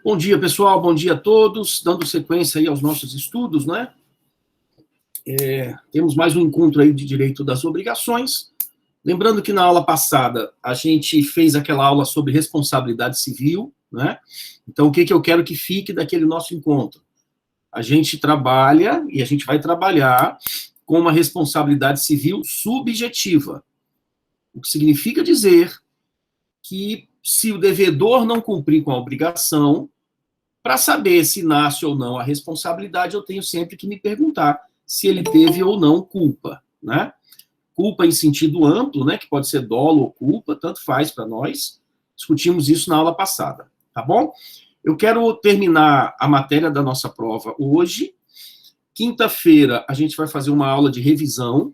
Bom dia, pessoal, bom dia a todos. Dando sequência aí aos nossos estudos, né? Temos mais um encontro aí de direito das obrigações. Lembrando que na aula passada a gente fez aquela aula sobre responsabilidade civil, né? Então, o que eu quero que fique daquele nosso encontro? A gente trabalha e a gente vai trabalhar com uma responsabilidade civil subjetiva, o que significa dizer que se o devedor não cumprir com a obrigação, para saber se nasce ou não a responsabilidade, eu tenho sempre que me perguntar se ele teve ou não culpa, né? Culpa em sentido amplo, né, que pode ser dolo ou culpa, tanto faz para nós. Discutimos isso na aula passada, tá bom? Eu quero terminar a matéria da nossa prova hoje. Quinta-feira, a gente vai fazer uma aula de revisão.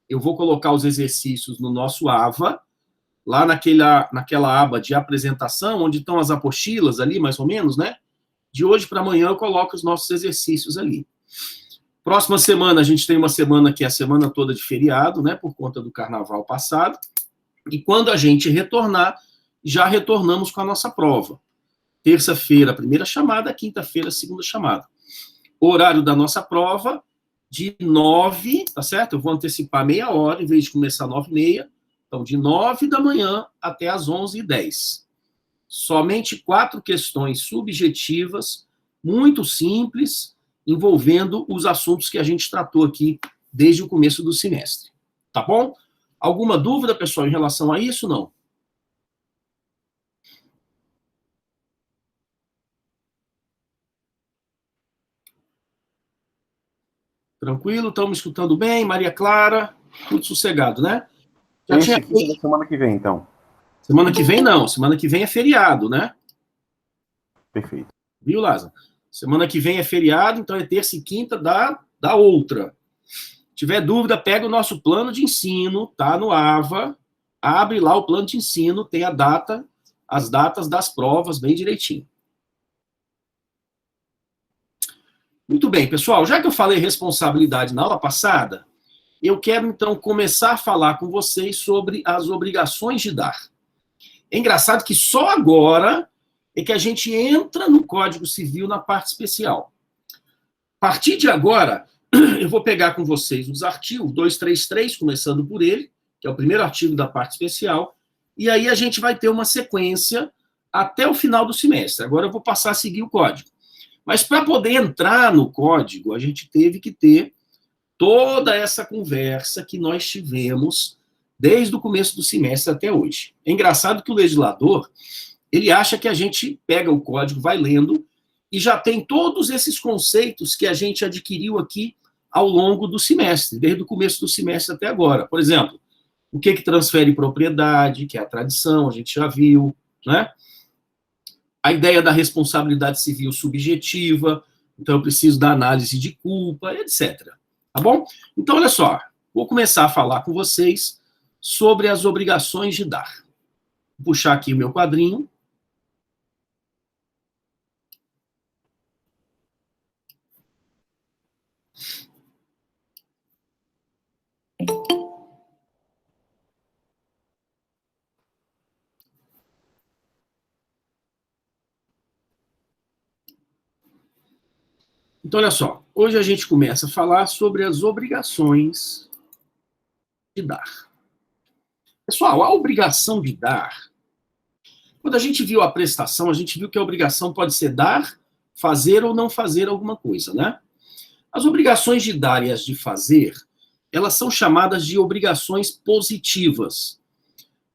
Eu vou colocar os exercícios no nosso AVA, lá naquela aba de apresentação, onde estão as apostilas ali, mais ou menos, né? De hoje para amanhã eu coloco os nossos exercícios ali. Próxima semana, a gente tem uma semana que é a semana toda de feriado, né? Por conta do carnaval passado. E quando a gente retornar, já retornamos com a nossa prova. Terça-feira, primeira chamada, quinta-feira, segunda chamada. O horário da nossa prova, de 9, tá certo? Eu vou antecipar meia hora, em vez de começar 9h30. Então, de 9 da manhã até as 11h10. Somente 4 questões subjetivas, muito simples, envolvendo os assuntos que a gente tratou aqui desde o começo do semestre. Tá bom? Alguma dúvida, pessoal, em relação a isso, não? Tranquilo? Estamos escutando bem? Maria Clara? Tudo sossegado, né? Já tinha... da semana que vem, então. Semana que vem, não. Semana que vem é feriado, né? Perfeito. Viu, Lázaro? Semana que vem é feriado, então é terça e quinta da outra. Se tiver dúvida, pega o nosso plano de ensino, tá no AVA, abre lá o plano de ensino, tem a data, as datas das provas bem direitinho. Muito bem, pessoal, já que eu falei responsabilidade na aula passada, eu quero então começar a falar com vocês sobre as obrigações de dar. É engraçado que só agora é que a gente entra no Código Civil na parte especial. A partir de agora, eu vou pegar com vocês os artigos 233, começando por ele, que é o primeiro artigo da parte especial, e aí a gente vai ter uma sequência até o final do semestre. Agora eu vou passar a seguir o código. Mas para poder entrar no código, a gente teve que ter toda essa conversa que nós tivemos desde o começo do semestre até hoje. É engraçado que o legislador, ele acha que a gente pega o código, vai lendo, e já tem todos esses conceitos que a gente adquiriu aqui ao longo do semestre, desde o começo do semestre até agora. Por exemplo, o que transfere propriedade, que é a tradição, a gente já viu, né? A ideia da responsabilidade civil subjetiva, então eu preciso da análise de culpa, etc. Tá bom? Então, olha só, vou começar a falar com vocês sobre as obrigações de dar. Vou puxar aqui o meu quadrinho. Então, olha só, hoje a gente começa a falar sobre as obrigações de dar. Pessoal, a obrigação de dar, quando a gente viu a prestação, a gente viu que a obrigação pode ser dar, fazer ou não fazer alguma coisa, né? As obrigações de dar e as de fazer, elas são chamadas de obrigações positivas.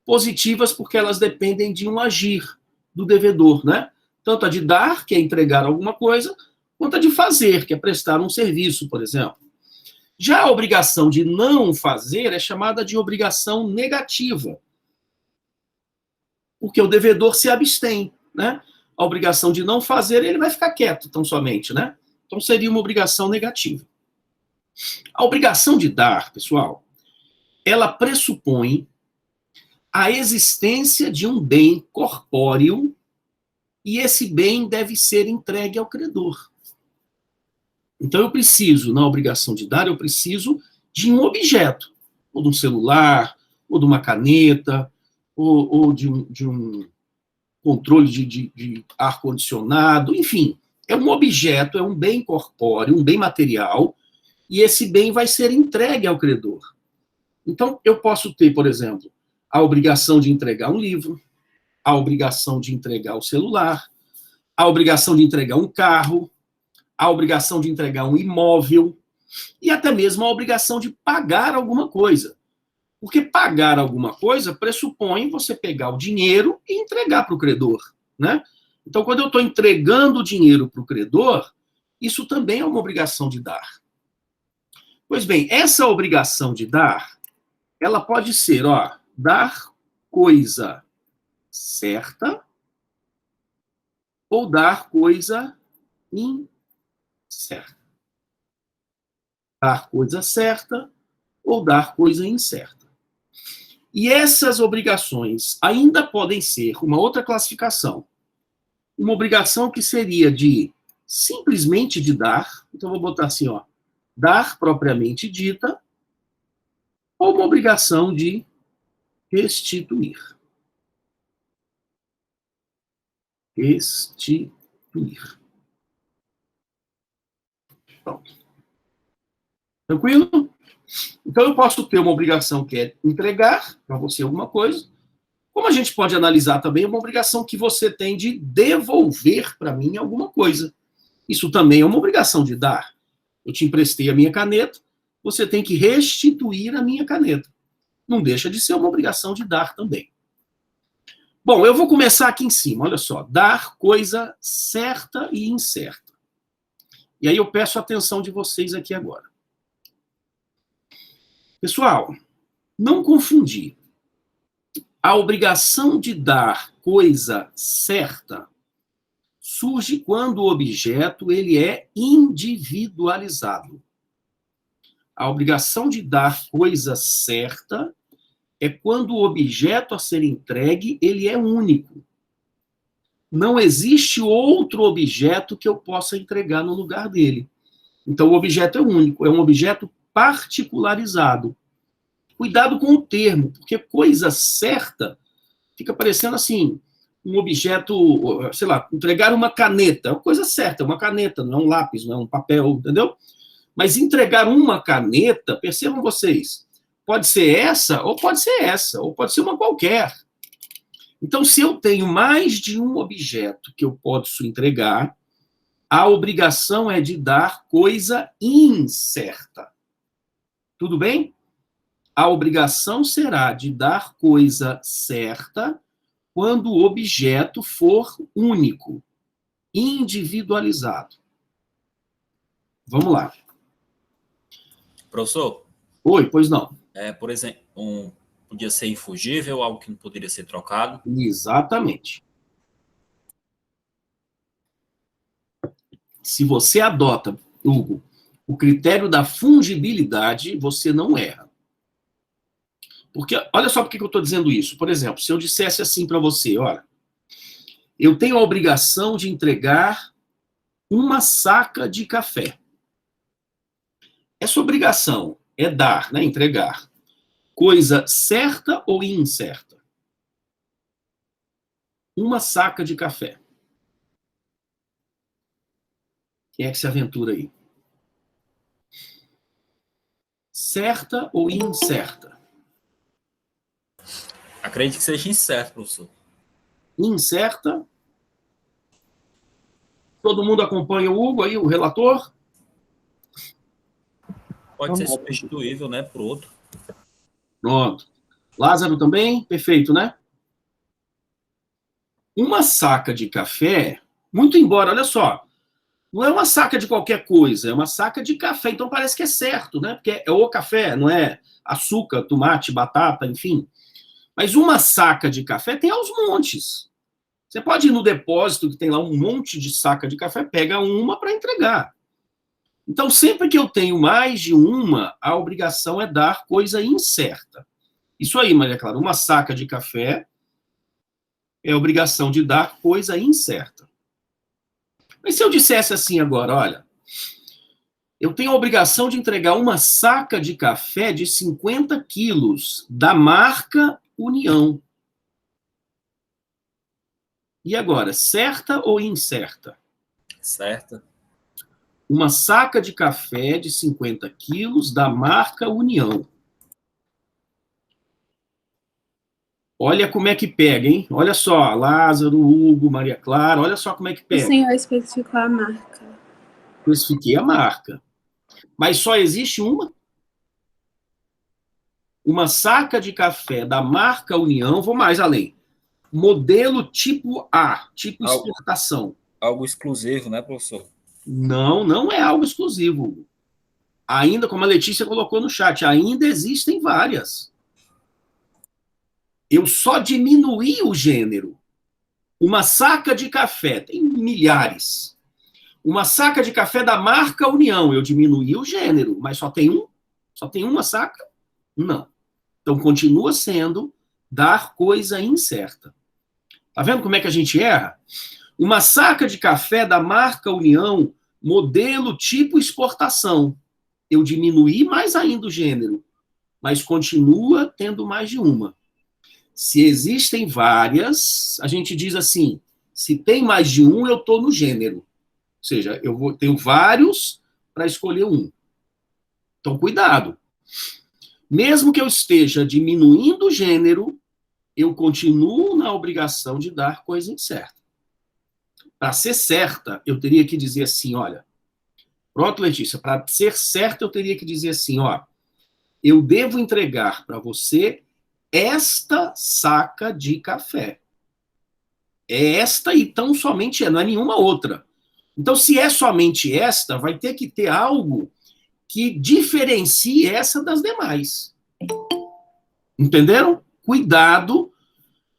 Positivas porque elas dependem de um agir do devedor, né? Tanto a de dar, que é entregar alguma coisa, quanto a de fazer, que é prestar um serviço, por exemplo. Já a obrigação de não fazer é chamada de obrigação negativa, porque o devedor se abstém, né? A obrigação de não fazer, ele vai ficar quieto, tão somente, né? Então seria uma obrigação negativa. A obrigação de dar, pessoal, ela pressupõe a existência de um bem corpóreo e esse bem deve ser entregue ao credor. Então, eu preciso, na obrigação de dar, eu preciso de um objeto, ou de um celular, ou de uma caneta, ou de um controle de ar-condicionado, enfim, é um objeto, é um bem corpóreo, um bem material, e esse bem vai ser entregue ao credor. Então, eu posso ter, por exemplo, a obrigação de entregar um livro, a obrigação de entregar o celular, a obrigação de entregar um carro, a obrigação de entregar um imóvel, e até mesmo a obrigação de pagar alguma coisa. Porque pagar alguma coisa pressupõe você pegar o dinheiro e entregar para o credor, né? Então, quando eu estou entregando o dinheiro para o credor, isso também é uma obrigação de dar. Pois bem, essa obrigação de dar, ela pode ser, ó, dar coisa certa ou dar coisa incerta. Dar coisa certa ou dar coisa incerta. E essas obrigações ainda podem ser uma outra classificação. Uma obrigação que seria de simplesmente de dar, então vou botar assim, ó, dar propriamente dita, ou uma obrigação de restituir. Restituir. Pronto. Tranquilo? Então, eu posso ter uma obrigação que é entregar para você alguma coisa, como a gente pode analisar também uma obrigação que você tem de devolver para mim alguma coisa. Isso também é uma obrigação de dar. Eu te emprestei a minha caneta, você tem que restituir a minha caneta. Não deixa de ser uma obrigação de dar também. Bom, eu vou começar aqui em cima, olha só. Dar coisa certa e incerta. E aí eu peço a atenção de vocês aqui agora. Pessoal, não confundir. A obrigação de dar coisa certa surge quando o objeto ele é individualizado. A obrigação de dar coisa certa é quando o objeto a ser entregue ele é único. Não existe outro objeto que eu possa entregar no lugar dele. Então, o objeto é único, é um objeto particularizado. Cuidado com o termo, porque coisa certa fica parecendo assim, um objeto, sei lá, entregar uma caneta, é uma coisa certa, é uma caneta, não é um lápis, não é um papel, entendeu? Mas entregar uma caneta, percebam vocês, pode ser essa, ou pode ser essa, ou pode ser uma qualquer. Então, se eu tenho mais de um objeto que eu posso entregar, a obrigação é de dar coisa incerta. Tudo bem? A obrigação será de dar coisa certa quando o objeto for único, individualizado. Vamos lá. Professor? Oi, pois não. Por exemplo, podia ser infugível, algo que não poderia ser trocado? Exatamente. Se você adota, Hugo, o critério da fungibilidade, você não erra. Porque, olha só por que eu estou dizendo isso. Por exemplo, se eu dissesse assim para você, olha, eu tenho a obrigação de entregar uma saca de café. Essa obrigação é dar, né, entregar, coisa certa ou incerta? Uma saca de café. Quem é que se aventura aí? Certa ou incerta? Acredito que seja incerto, professor. Incerta. Todo mundo acompanha o Hugo aí, o relator? Pode ser substituível, né, por outro. Pronto. Lázaro também? Perfeito, né? Uma saca de café, muito embora, olha só, não é uma saca de qualquer coisa, é uma saca de café, então parece que é certo, né? Porque é o café, não é açúcar, tomate, batata, enfim. Mas uma saca de café tem aos montes. Você pode ir no depósito que tem lá um monte de saca de café, pega uma para entregar. Então, sempre que eu tenho mais de uma, a obrigação é dar coisa incerta. Isso aí, Maria Clara, uma saca de café é a obrigação de dar coisa incerta. Mas se eu dissesse assim agora, olha, eu tenho a obrigação de entregar uma saca de café de 50 quilos da marca União. E agora, certa ou incerta? Certa. Uma saca de café de 50 quilos da marca União. Olha como é que pega, hein? Olha só, Lázaro, Hugo, Maria Clara, olha só como é que O pega. senhor especificou a marca. Especifiquei a marca. Mas só existe uma? Uma saca de café da marca União, vou mais além. Modelo tipo A, tipo exportação. Algo exclusivo, né, professor? Não, não é algo exclusivo. Ainda, como a Letícia colocou no chat, ainda existem várias. Eu só diminuí o gênero. Uma saca de café, tem milhares. Uma saca de café da marca União, eu diminuí o gênero, mas só tem um? Só tem uma saca? Não. Então, continua sendo dar coisa incerta. Tá vendo como é que a gente erra? Uma saca de café da marca União, modelo tipo exportação. Eu diminuí mais ainda o gênero, mas continua tendo mais de uma. Se existem várias, a gente diz assim, se tem mais de um, eu estou no gênero. Ou seja, tenho vários para escolher um. Então, cuidado. Mesmo que eu esteja diminuindo o gênero, eu continuo na obrigação de dar coisa incerta. Para ser certa, eu teria que dizer assim, olha, pronto, Letícia, para ser certa, eu teria que dizer assim, ó, eu devo entregar para você esta saca de café. É esta e tão somente não é nenhuma outra. Então, se é somente esta, vai ter que ter algo que diferencie essa das demais. Entenderam? Cuidado,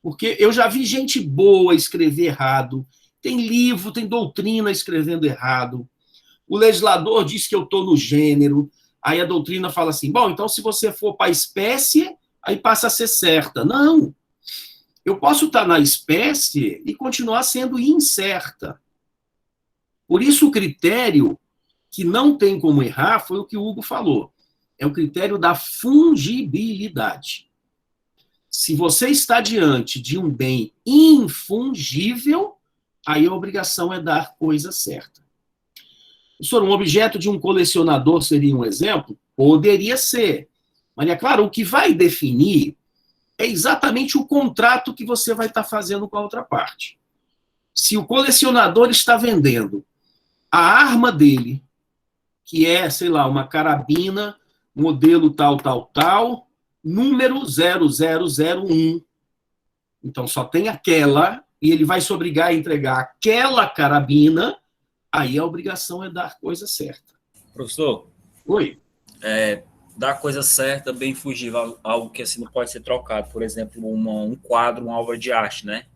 porque eu já vi gente boa escrever errado, tem livro, tem doutrina escrevendo errado, o legislador diz que eu estou no gênero, aí a doutrina fala assim, bom, então se você for para a espécie, aí passa a ser certa. Não, eu posso estar na espécie e continuar sendo incerta. Por isso o critério que não tem como errar foi o que o Hugo falou, é o critério da fungibilidade. Se você está diante de um bem infungível, aí a obrigação é dar coisa certa. Professor, um objeto de um colecionador seria um exemplo? Poderia ser. Mas, é claro, o que vai definir é exatamente o contrato que você vai estar fazendo com a outra parte. Se o colecionador está vendendo a arma dele, que é, sei lá, uma carabina, modelo tal, tal, tal, número 0001. Então, só tem aquela, e ele vai se obrigar a entregar aquela carabina, aí a obrigação é dar coisa certa. Professor? Oi? Dar coisa certa, bem fugível, algo que assim não pode ser trocado. Por exemplo, um quadro, uma obra de arte, né?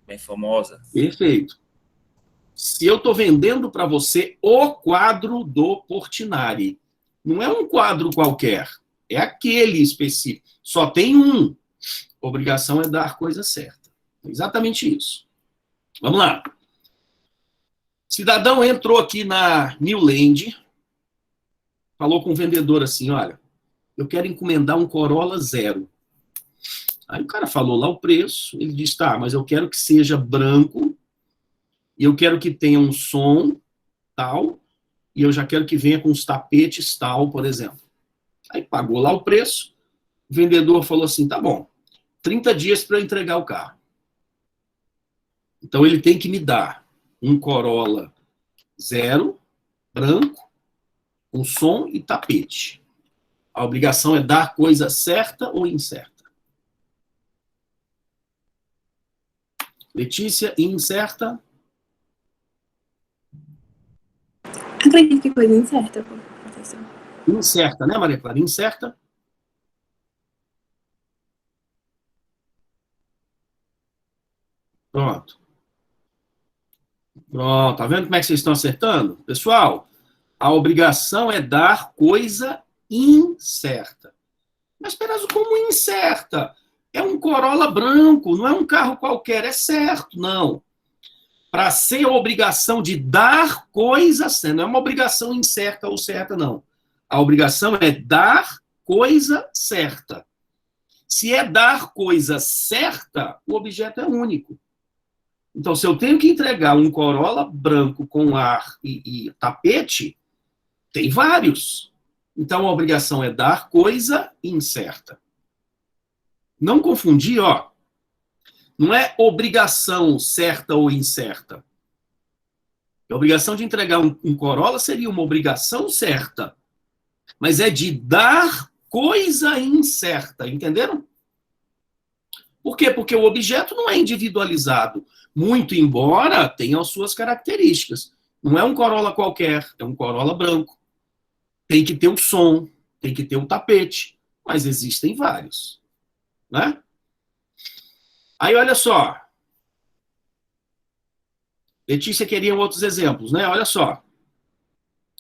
Bem famosa. Perfeito. Se eu estou vendendo para você o quadro do Portinari, não é um quadro qualquer, é aquele específico. Só tem um. A obrigação é dar coisa certa. Exatamente isso. Vamos lá. Cidadão entrou aqui na New Land, falou com o vendedor assim, olha, eu quero encomendar um Corolla 0. Aí o cara falou lá o preço, ele disse, tá, mas eu quero que seja branco, e eu quero que tenha um som tal, e eu já quero que venha com os tapetes tal, por exemplo. Aí pagou lá o preço, o vendedor falou assim, tá bom, 30 dias para entregar o carro. Então ele tem que me dar um Corolla 0, branco, com som e tapete. A obrigação é dar coisa certa ou incerta? Letícia, incerta? Acredito que coisa incerta, professor. Incerta, né, Maria Clara? Incerta? Pronto. Pronto, tá vendo como é que vocês estão acertando? Pessoal, a obrigação é dar coisa incerta. Mas, espera, como incerta? É um Corolla branco, não é um carro qualquer, é certo, não. Para ser a obrigação de dar coisa certa, não é uma obrigação incerta ou certa, não. A obrigação é dar coisa certa. Se é dar coisa certa, o objeto é único. Então, se eu tenho que entregar um Corolla branco com ar e tapete, tem vários. Então, a obrigação é dar coisa incerta. Não confundir, ó. Não é obrigação certa ou incerta. A obrigação de entregar um Corolla seria uma obrigação certa, mas é de dar coisa incerta, entenderam? Por quê? Porque o objeto não é individualizado, muito embora tenha as suas características. Não é um Corolla qualquer, é um Corolla branco. Tem que ter o som, tem que ter o tapete, mas existem vários, né? Aí, olha só. Letícia queria outros exemplos, né? Olha só.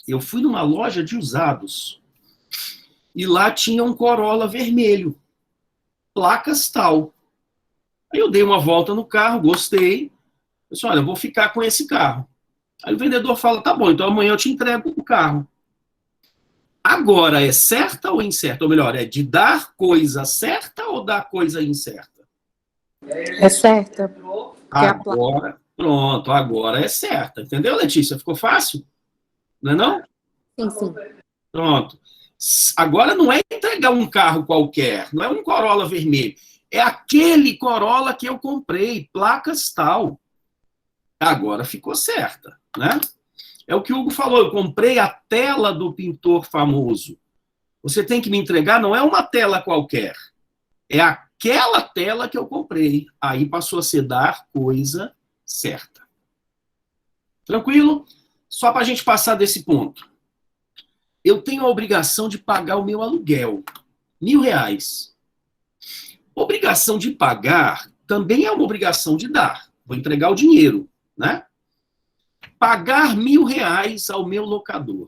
Eu fui numa loja de usados e lá tinha um Corolla vermelho, placas tal. Aí eu dei uma volta no carro, gostei. Eu disse, olha, eu vou ficar com esse carro. Aí o vendedor fala, tá bom, então amanhã eu te entrego o carro. Agora, é certa ou incerta? Ou melhor, é de dar coisa certa ou dar coisa incerta? É certa. Agora, pronto, agora é certa. Entendeu, Letícia? Ficou fácil? Não é não? Sim, sim. Pronto. Agora não é entregar um carro qualquer, não é um Corolla vermelho. É aquele Corolla que eu comprei, placas tal. Agora ficou certa, né? É o que o Hugo falou, eu comprei a tela do pintor famoso. Você tem que me entregar, não é uma tela qualquer. É aquela tela que eu comprei. Aí passou a ser dar coisa certa. Tranquilo? Só para a gente passar desse ponto. Eu tenho a obrigação de pagar o meu aluguel. R$1.000. Obrigação de pagar também é uma obrigação de dar. Vou entregar o dinheiro, né? Pagar R$1.000 ao meu locador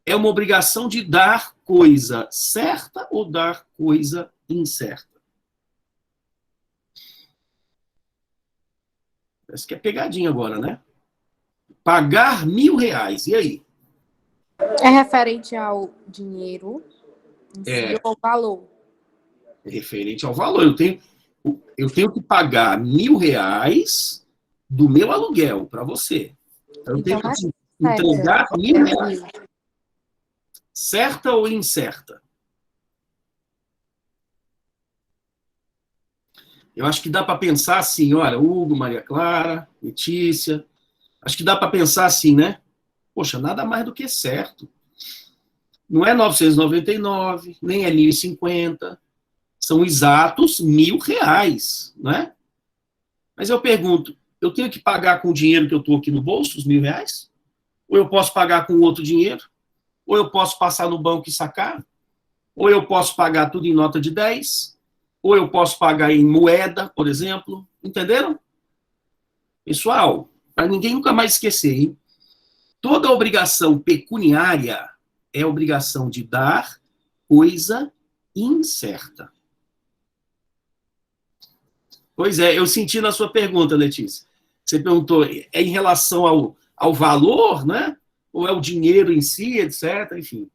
é uma obrigação de dar coisa certa ou dar coisa incerta? Parece que é pegadinha agora, né? Pagar R$1.000, e aí? É referente ao dinheiro em si, ou ao valor? É referente ao valor. Eu tenho que pagar R$1.000 do meu aluguel para você. Então, eu tenho que te entregar R$1.000. Certa ou incerta? Eu acho que dá para pensar assim, olha, Hugo, Maria Clara, Letícia, acho que dá para pensar assim, né? Poxa, nada mais do que certo. Não é 999, nem é 1.050, são exatos R$1.000, né? Mas eu pergunto, eu tenho que pagar com o dinheiro que eu estou aqui no bolso, os R$1.000? Ou eu posso pagar com outro dinheiro? Ou eu posso passar no banco e sacar? Ou eu posso pagar tudo em nota de 10? Ou eu posso pagar em moeda, por exemplo? Entenderam? Pessoal, para ninguém nunca mais esquecer, hein? Toda obrigação pecuniária é obrigação de dar coisa incerta. Pois é, eu senti na sua pergunta, Letícia. Você perguntou, é em relação ao valor, né? Ou é o dinheiro em si, etc. Enfim.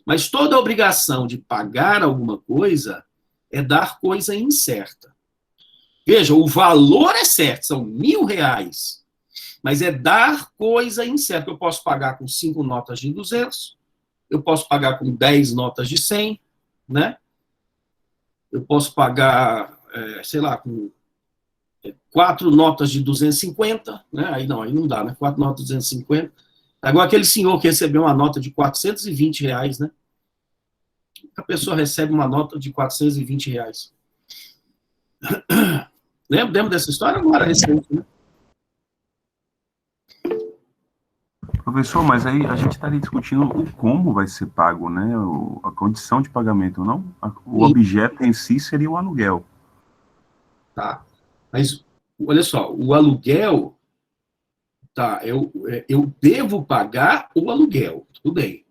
Mas toda obrigação de pagar alguma coisa é dar coisa incerta. Veja, o valor é certo, são R$1.000, mas é dar coisa incerta. Eu posso pagar com 5 notas de 200, eu posso pagar com 10 notas de 100, né? Eu posso pagar, sei lá, com 4 notas de 250, né? Aí não dá, né? 4 notas de 250. Agora, aquele senhor que recebeu uma nota de R$420, né? A pessoa recebe uma nota de R$420. Lembra dessa história? Agora, recente, né? Professor, mas aí a gente estaria discutindo o como vai ser pago, né? A condição de pagamento, não? O objeto em si seria o aluguel. Tá. Mas, olha só, o aluguel, tá, eu devo pagar o aluguel, tudo bem.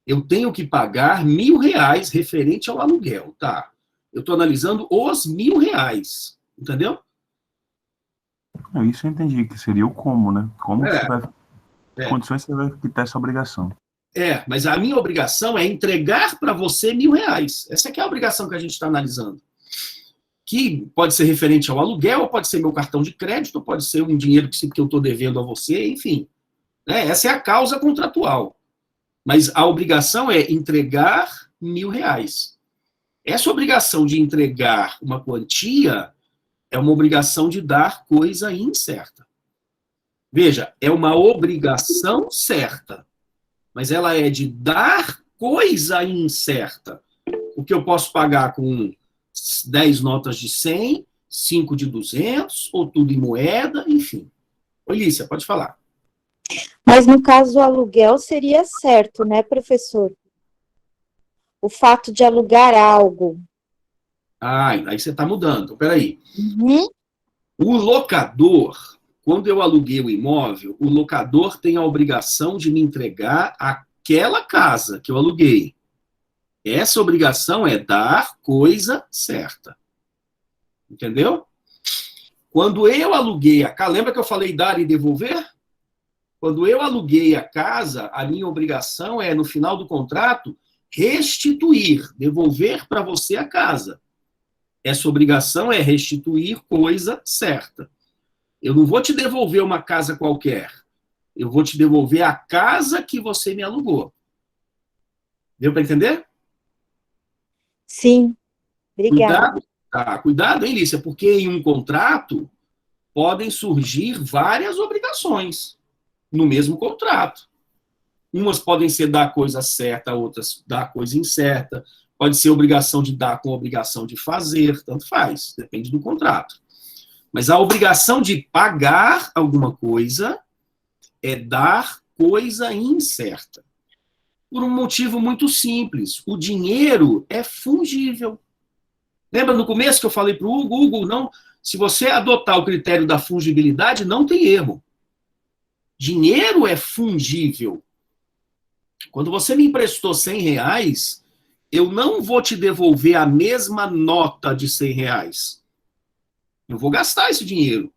Eu tenho que pagar R$1.000 referente ao aluguel, tá? Eu estou analisando os R$1.000, entendeu? Isso eu entendi, que seria o como, né? Como você vai... Condições você vai quitar essa obrigação. Mas a minha obrigação é entregar para você R$1.000. Essa aqui é a obrigação que a gente está analisando. que pode ser referente ao aluguel, ou pode ser meu cartão de crédito, ou pode ser um dinheiro que eu estou devendo a você, enfim. Né? Essa é a causa contratual. Mas a obrigação é entregar R$1.000. Essa obrigação de entregar uma quantia é uma obrigação de dar coisa incerta. Veja, é uma obrigação certa, mas ela é de dar coisa incerta. O que eu posso pagar com 10 notas de 100, 5 de 200, ou tudo em moeda, enfim. Ô, Lícia, pode falar. Mas no caso do aluguel seria certo, né, professor? O fato de alugar algo. Ah, aí você está mudando. Peraí. Uhum. O locador, quando eu aluguei o imóvel, o locador tem a obrigação de me entregar aquela casa que eu aluguei. Essa obrigação é dar coisa certa. Entendeu? Quando eu aluguei a casa, lembra que eu falei dar e devolver? Quando eu aluguei a casa, a minha obrigação é, no final do contrato, restituir, devolver para você a casa. Essa obrigação é restituir coisa certa. Eu não vou te devolver uma casa qualquer. Eu vou te devolver a casa que você me alugou. Deu para entender? Sim. Obrigada. Cuidado, hein, Lícia, porque em um contrato podem surgir várias obrigações no mesmo contrato. Umas podem ser dar coisa certa, outras dar coisa incerta. Pode ser obrigação de dar com obrigação de fazer, tanto faz, depende do contrato. Mas a obrigação de pagar alguma coisa é dar coisa incerta. Por um motivo muito simples. O dinheiro é fungível. Lembra no começo que eu falei para o Hugo, não, se você adotar o critério da fungibilidade, não tem erro. Dinheiro é fungível. Quando você me emprestou R$100, eu não vou te devolver a mesma nota de R$100. Eu vou gastar esse dinheiro.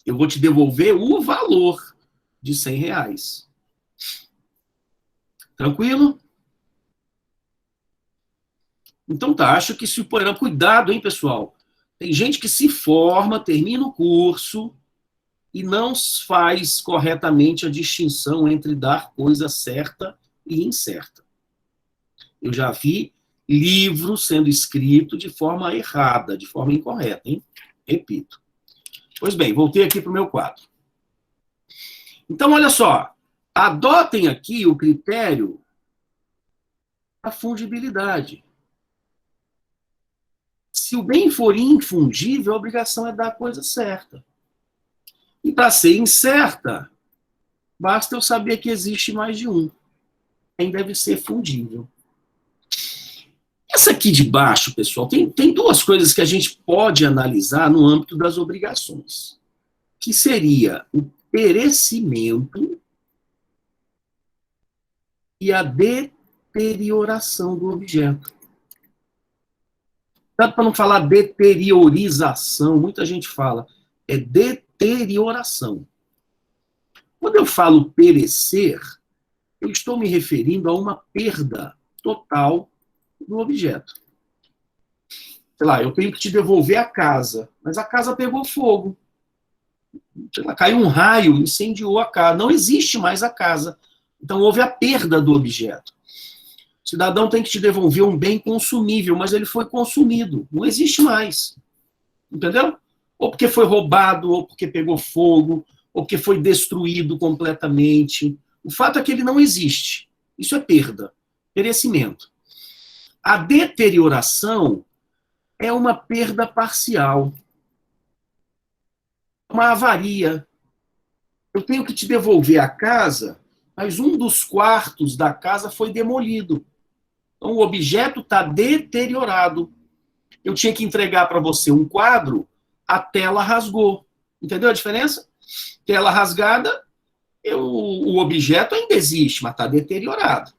Eu vou te devolver o valor de R$100. Tranquilo? Então tá, acho que se põe cuidado, hein, pessoal? Tem gente que se forma, termina o curso e não faz corretamente a distinção entre dar coisa certa e incerta. Eu já vi livro sendo escrito de forma errada, de forma incorreta, hein? Repito. Pois bem, voltei aqui para o meu quadro. Então, olha só. Adotem aqui o critério da fungibilidade. Se o bem for infungível, a obrigação é dar a coisa certa. E para ser incerta, basta eu saber que existe mais de um. Quem deve ser fungível. Essa aqui de baixo, pessoal, tem duas coisas que a gente pode analisar no âmbito das obrigações. Que seria o perecimento e a deterioração do objeto. Tanto para não falar deteriorização, muita gente fala, é deterioração. Quando eu falo perecer, eu estou me referindo a uma perda total do objeto. Sei lá, eu tenho que te devolver a casa, mas a casa pegou fogo. Sei lá, caiu um raio, incendiou a casa. Não existe mais a casa. Então houve a perda do objeto. O cidadão tem que te devolver um bem consumível, mas ele foi consumido. Não existe mais. Entendeu? Ou porque foi roubado, ou porque pegou fogo, ou porque foi destruído completamente. O fato é que ele não existe. Isso é perda, perecimento. A deterioração é uma perda parcial. Uma avaria. Eu tenho que te devolver a casa, mas um dos quartos da casa foi demolido. Então, o objeto está deteriorado. Eu tinha que entregar para você um quadro, a tela rasgou. Entendeu a diferença? Tela rasgada, o objeto ainda existe, mas está deteriorado.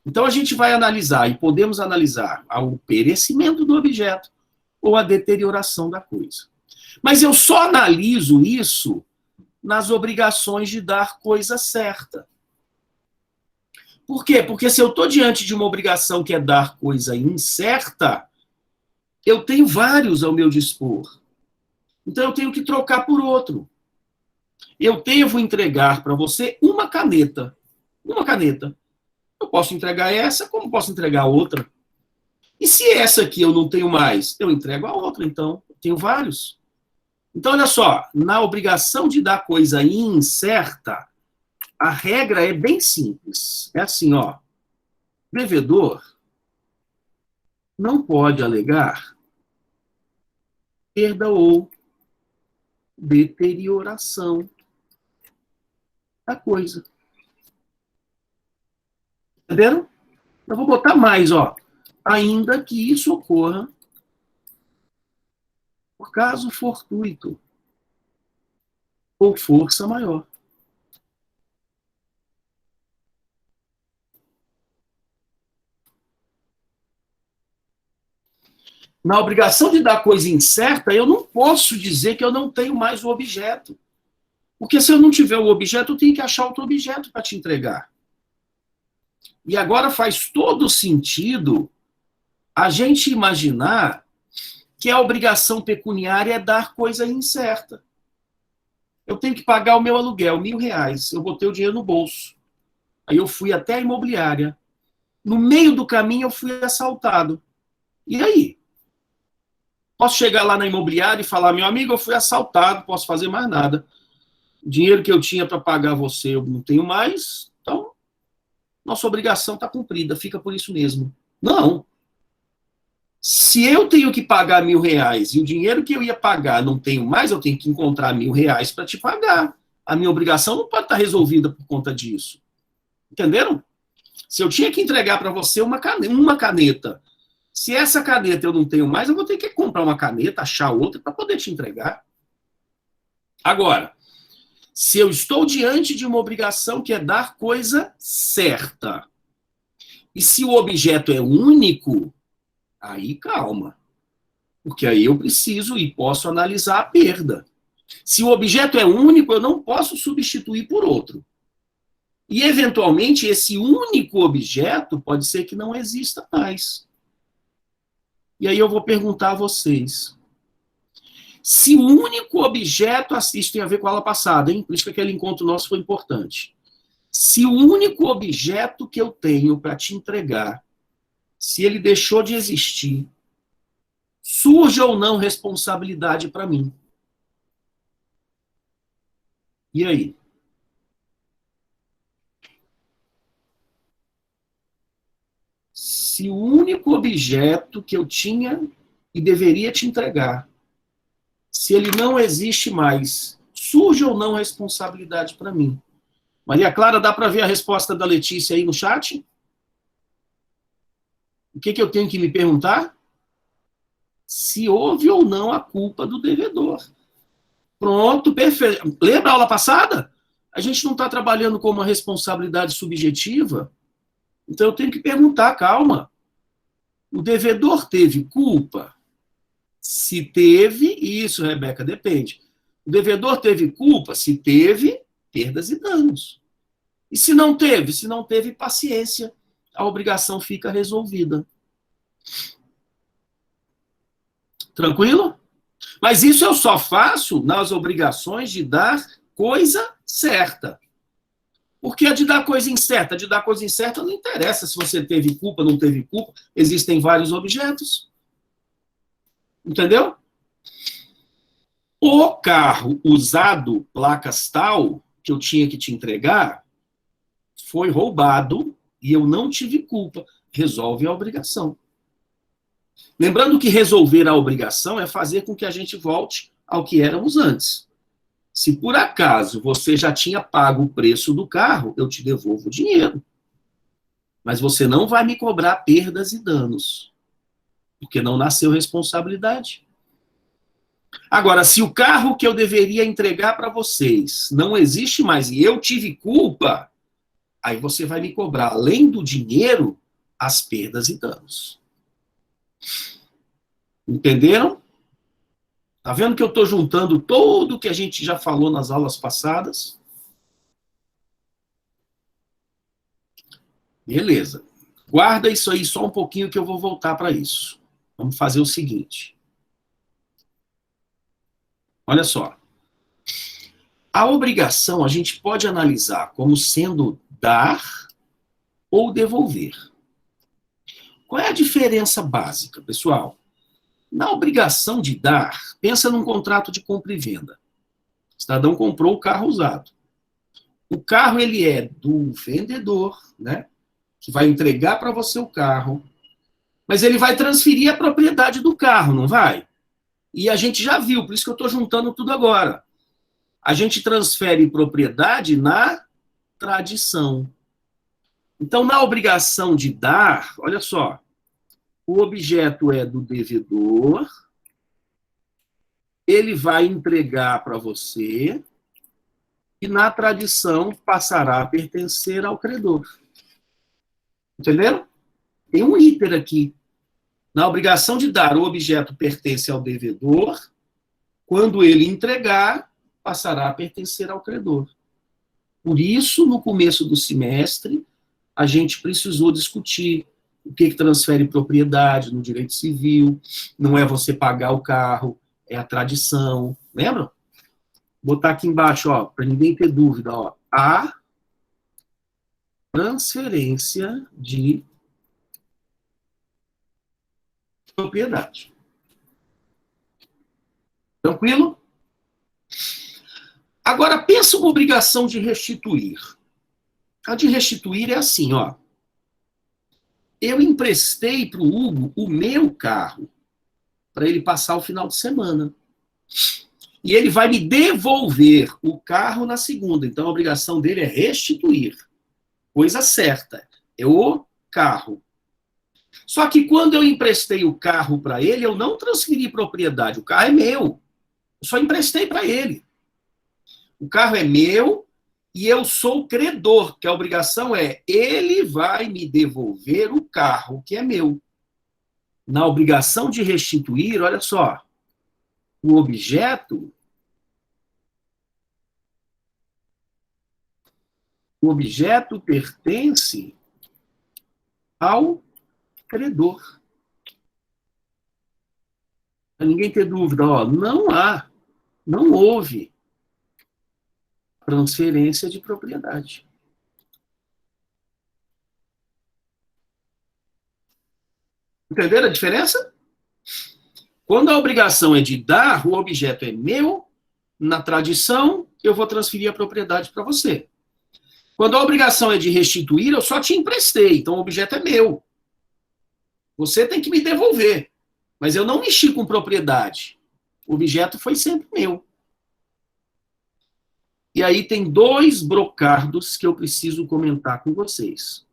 Então, a gente vai analisar, e podemos analisar o perecimento do objeto ou a deterioração da coisa. Mas eu só analiso isso nas obrigações de dar coisa certa. Por quê? Porque se eu estou diante de uma obrigação que é dar coisa incerta, eu tenho vários ao meu dispor. Então, eu tenho que trocar por outro. Eu devo entregar para você uma caneta. Uma caneta. Eu posso entregar essa, como posso entregar outra. E se essa aqui eu não tenho mais, eu entrego a outra, então. Eu tenho vários. Então, olha só, na obrigação de dar coisa incerta, a regra é bem simples. É assim, ó. Devedor não pode alegar perda ou deterioração da coisa. Entenderam? Eu vou botar mais, ó. Ainda que isso ocorra por caso fortuito ou força maior. Na obrigação de dar coisa incerta, eu não posso dizer que eu não tenho mais o objeto. Porque se eu não tiver o objeto, eu tenho que achar outro objeto para te entregar. E agora faz todo sentido a gente imaginar que a obrigação pecuniária é dar coisa incerta. Eu tenho que pagar o meu aluguel, R$1.000. Eu botei o dinheiro no bolso. Aí eu fui até a imobiliária. No meio do caminho, eu fui assaltado. E aí? Posso chegar lá na imobiliária e falar, meu amigo, eu fui assaltado, posso fazer mais nada. O dinheiro que eu tinha para pagar você, eu não tenho mais, então nossa obrigação está cumprida, fica por isso mesmo. Não. Se eu tenho que pagar R$1.000 e o dinheiro que eu ia pagar não tenho mais, eu tenho que encontrar R$1.000 para te pagar. A minha obrigação não pode estar resolvida por conta disso. Entenderam? Se eu tinha que entregar para você uma caneta, se essa caneta eu não tenho mais, eu vou ter que comprar uma caneta, achar outra para poder te entregar. Agora, se eu estou diante de uma obrigação que é dar coisa certa, e se o objeto é único, aí calma. Porque aí eu preciso e posso analisar a perda. Se o objeto é único, eu não posso substituir por outro. E, eventualmente, esse único objeto pode ser que não exista mais. E aí eu vou perguntar a vocês. Se o único objeto, isso tem a ver com a aula passada, hein? Por isso que aquele encontro nosso foi importante. Se o único objeto que eu tenho para te entregar, se ele deixou de existir, surge ou não responsabilidade para mim? E aí? Se o único objeto que eu tinha e deveria te entregar, se ele não existe mais, surge ou não responsabilidade para mim? Maria Clara, dá para ver a resposta da Letícia aí no chat? O que eu tenho que me perguntar? Se houve ou não a culpa do devedor. Pronto, perfeito. Lembra a aula passada? A gente não está trabalhando com uma responsabilidade subjetiva? Então eu tenho que perguntar, calma. O devedor teve culpa? Se teve, isso, Rebeca, depende. O devedor teve culpa? Se teve, perdas e danos. E se não teve, paciência. A obrigação fica resolvida. Tranquilo? Mas isso eu só faço nas obrigações de dar coisa certa. Porque a de dar coisa incerta, não interessa se você teve culpa, não teve culpa, existem vários objetos. Entendeu? O carro usado, placas tal, que eu tinha que te entregar, foi roubado e eu não tive culpa. Resolve a obrigação. Lembrando que resolver a obrigação é fazer com que a gente volte ao que éramos antes. Se por acaso você já tinha pago o preço do carro, eu te devolvo o dinheiro. Mas você não vai me cobrar perdas e danos. Porque não nasceu responsabilidade. Agora, se o carro que eu deveria entregar para vocês não existe mais e eu tive culpa, aí você vai me cobrar, além do dinheiro, as perdas e danos. Entenderam? Tá vendo que eu estou juntando tudo que a gente já falou nas aulas passadas? Beleza. Guarda isso aí só um pouquinho que eu vou voltar para isso. Vamos fazer o seguinte. Olha só. A obrigação a gente pode analisar como sendo dar ou devolver. Qual é a diferença básica, pessoal? Na obrigação de dar, pensa num contrato de compra e venda. O cidadão comprou o carro usado. O carro, ele é do vendedor, né? Que vai entregar para você o carro, mas ele vai transferir a propriedade do carro, não vai? E a gente já viu, por isso que eu estou juntando tudo agora. A gente transfere propriedade na tradição. Então, na obrigação de dar, olha só, o objeto é do devedor, ele vai entregar para você e, na tradição, passará a pertencer ao credor. Entenderam? Tem um iter aqui. Na obrigação de dar, o objeto pertence ao devedor, quando ele entregar, passará a pertencer ao credor. Por isso, no começo do semestre, a gente precisou discutir o que transfere propriedade no direito civil, não é você pagar o carro, é a tradição. Lembram? Vou botar aqui embaixo, ó, para ninguém ter dúvida, ó, a transferência de propriedade. Tranquilo? Agora, pensa uma obrigação de restituir. A de restituir é assim, ó. Eu emprestei para o Hugo o meu carro para ele passar o final de semana. E ele vai me devolver o carro na segunda. Então, a obrigação dele é restituir. Coisa certa. É o carro. Só que quando eu emprestei o carro para ele, eu não transferi propriedade. O carro é meu. Eu só emprestei para ele. O carro é meu e eu sou credor, que a obrigação é ele vai me devolver o carro que é meu. Na obrigação de restituir, olha só, o objeto pertence ao credor. Pra ninguém ter dúvida, ó, não houve transferência de propriedade. Entenderam a diferença? Quando a obrigação é de dar, o objeto é meu, na tradição, eu vou transferir a propriedade para você. Quando a obrigação é de restituir, eu só te emprestei, então o objeto é meu. Você tem que me devolver, mas eu não mexi com propriedade. O objeto foi sempre meu. E aí tem dois brocardos que eu preciso comentar com vocês.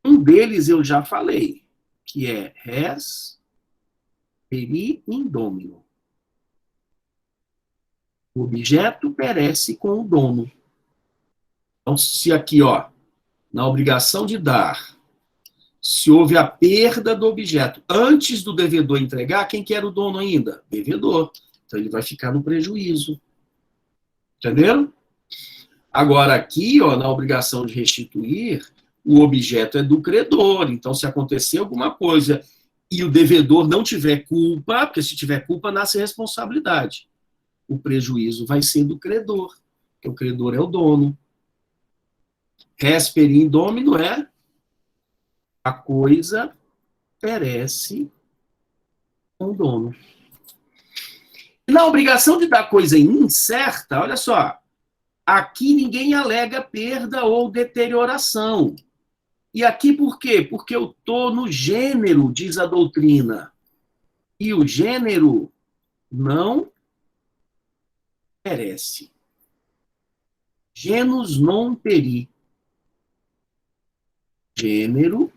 Um deles eu já falei, que é res peri in domino. O objeto perece com o dono. Então, se aqui, ó, na obrigação de dar, se houve a perda do objeto antes do devedor entregar, quem que era o dono ainda? Devedor. Então, ele vai ficar no prejuízo. Entenderam? Agora, aqui, ó, na obrigação de restituir, o objeto é do credor. Então, se acontecer alguma coisa e o devedor não tiver culpa, porque se tiver culpa, nasce responsabilidade. O prejuízo vai ser do credor, porque o credor é o dono. Res peri in domino é a coisa perece com o dono. E na obrigação de dar coisa incerta, olha só, aqui ninguém alega perda ou deterioração. E aqui por quê? Porque eu estou no gênero, diz a doutrina. E o gênero não perece. Genus non peri. Gênero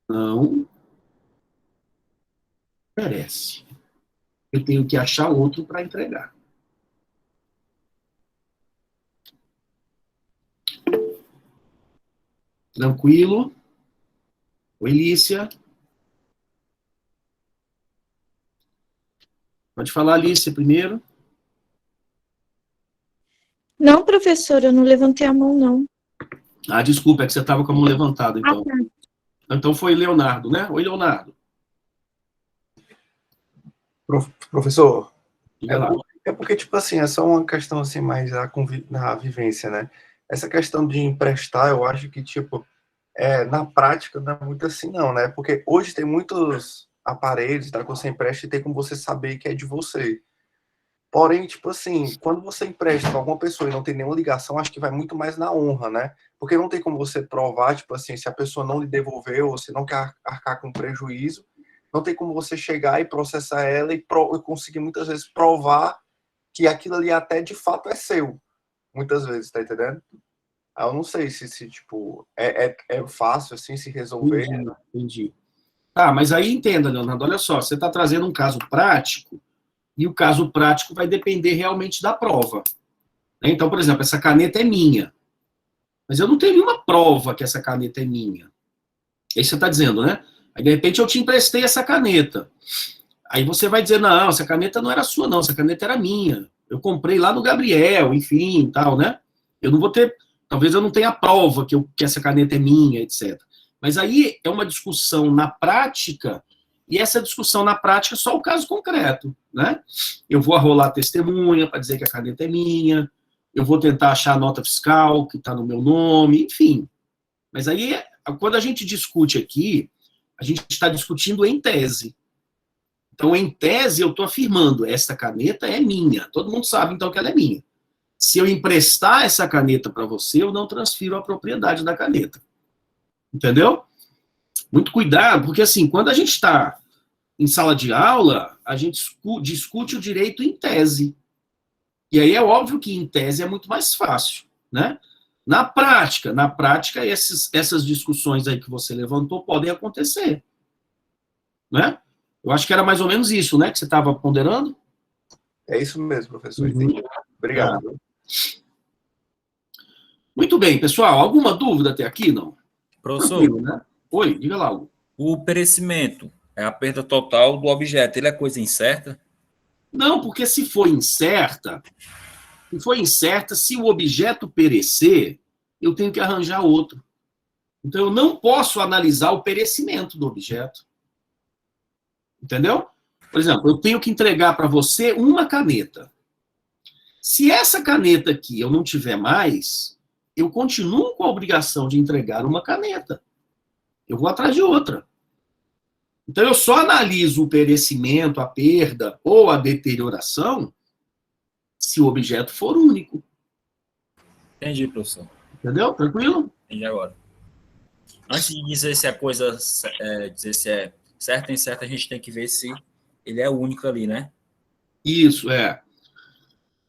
não perece. Eu tenho que achar outro para entregar. Tranquilo? Oi, Lícia. Pode falar, Lícia, primeiro. Não, professor, eu não levantei a mão, não. Ah, desculpa, é que você estava com a mão levantada, então. Ah, tá. Então foi Leonardo, né? Oi, Leonardo. Professor, Diga lá. é porque, tipo assim, é só uma questão assim, mais na vivência, né? Essa questão de emprestar, eu acho que, tipo, na prática não é muito assim, não, né? Porque hoje tem muitos aparelhos, tá, que você empresta e tem como você saber que é de você. Porém, tipo assim, quando você empresta para alguma pessoa e não tem nenhuma ligação, acho que vai muito mais na honra, né? Porque não tem como você provar, tipo assim, se a pessoa não lhe devolveu ou se não quer arcar com prejuízo, não tem como você chegar e processar ela e conseguir muitas vezes provar que aquilo ali até de fato é seu. Muitas vezes, tá entendendo? Eu não sei se tipo, é fácil assim se resolver. Entendi. Tá, mas aí entenda, Leonardo, olha só, você está trazendo um caso prático, e o caso prático vai depender realmente da prova. Então, por exemplo, essa caneta é minha, mas eu não tenho nenhuma prova que essa caneta é minha. Aí você está dizendo, né? Aí, de repente, eu te emprestei essa caneta. Aí você vai dizer, não, essa caneta não era sua, não, essa caneta era minha. Eu comprei lá no Gabriel, enfim, tal, né? Eu não vou ter, talvez eu não tenha prova que essa caneta é minha, etc. Mas aí é uma discussão na prática, e essa discussão na prática é só o caso concreto, né? Eu vou arrolar testemunha para dizer que a caneta é minha, eu vou tentar achar a nota fiscal que está no meu nome, enfim. Mas aí, quando a gente discute aqui, a gente está discutindo em tese. Então, em tese, eu estou afirmando, esta caneta é minha. Todo mundo sabe, então, que ela é minha. Se eu emprestar essa caneta para você, eu não transfiro a propriedade da caneta. Entendeu? Muito cuidado, porque, assim, quando a gente está em sala de aula, a gente discute o direito em tese. E aí é óbvio que em tese é muito mais fácil, né? Na prática, essas discussões aí que você levantou podem acontecer, né? Eu acho que era mais ou menos isso, né, que você estava ponderando? É isso mesmo, professor. Entendi. Obrigado. Muito bem, pessoal. Alguma dúvida até aqui, não? Professor, Tranquilo, né? Oi, diga lá. o perecimento é a perda total do objeto. Ele é coisa incerta? Não, porque se for incerta, se o objeto perecer, eu tenho que arranjar outro. Então, eu não posso analisar o perecimento do objeto. Entendeu? Por exemplo, eu tenho que entregar para você uma caneta. Se essa caneta aqui eu não tiver mais, eu continuo com a obrigação de entregar uma caneta. Eu vou atrás de outra. Então, eu só analiso o perecimento, a perda ou a deterioração se o objeto for único. Entendi, professor. Entendeu? Tranquilo? Entendi agora. Antes de dizer se a coisa dizer se é certa ou incerta, a gente tem que ver se ele é único ali, né? Isso, é.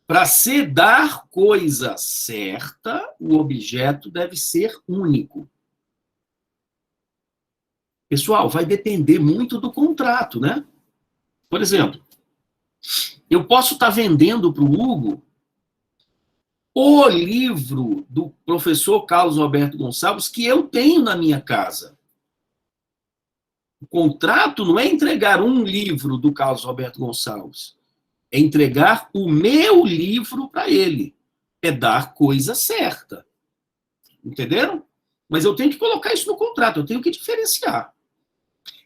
Para se dar coisa certa, o objeto deve ser único. Pessoal, vai depender muito do contrato, né? Por exemplo, eu posso estar vendendo para o Hugo o livro do professor Carlos Alberto Gonçalves que eu tenho na minha casa. O contrato não é entregar um livro do Carlos Alberto Gonçalves, é entregar o meu livro para ele. É dar coisa certa. Entenderam? Mas eu tenho que colocar isso no contrato, eu tenho que diferenciar.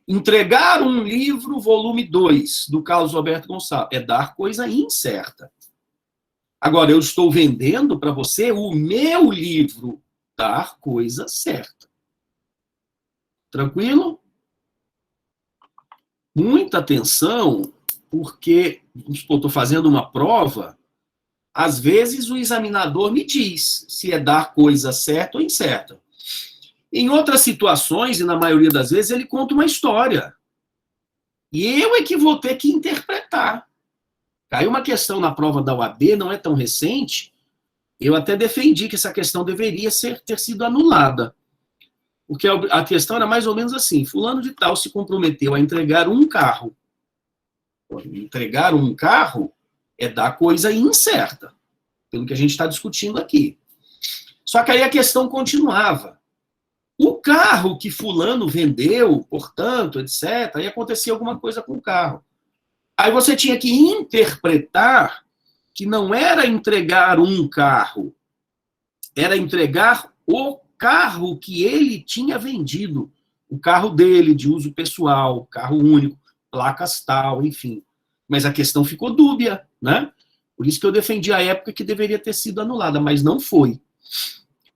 Entregar um livro, volume 2, do Carlos Alberto Gonçalves, é dar coisa incerta. Agora, eu estou vendendo para você o meu livro, dar coisa certa. Tranquilo? Muita atenção, porque estou fazendo uma prova, às vezes o examinador me diz se é dar coisa certa ou incerta. Em outras situações, e na maioria das vezes, ele conta uma história. E eu é que vou ter que interpretar. Caiu uma questão na prova da UAB, não é tão recente, eu até defendi que essa questão deveria ter sido anulada. Porque a questão era mais ou menos assim, fulano de tal se comprometeu a entregar um carro. Entregar um carro é dar coisa incerta, pelo que a gente está discutindo aqui. Só que aí a questão continuava. O carro que fulano vendeu, portanto, etc., aí acontecia alguma coisa com o carro. Aí você tinha que interpretar que não era entregar um carro, era entregar o carro que ele tinha vendido, o carro dele, de uso pessoal, carro único, placas tal, enfim. Mas a questão ficou dúbia, né? Por isso que eu defendi a época que deveria ter sido anulada, mas não foi.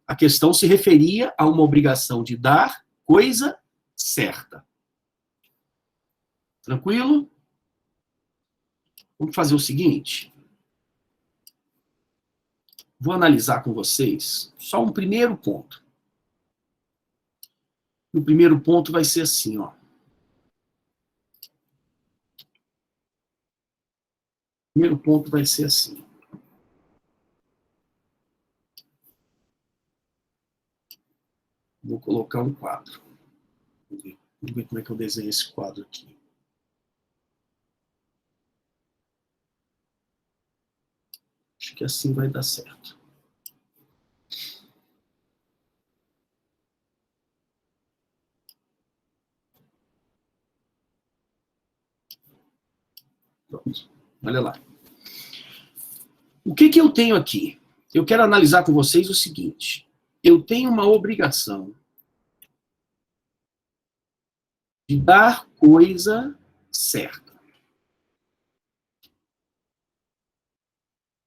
A questão se referia a uma obrigação de dar coisa certa. Tranquilo? Vamos fazer o seguinte. Vou analisar com vocês só um primeiro ponto. O primeiro ponto vai ser assim, ó. O primeiro ponto vai ser assim. Vou colocar um quadro. Vamos ver como é que eu desenho esse quadro aqui. Acho que assim vai dar certo. Pronto. Olha lá. O que eu tenho aqui? Eu quero analisar com vocês o seguinte. Eu tenho uma obrigação de dar coisa certa.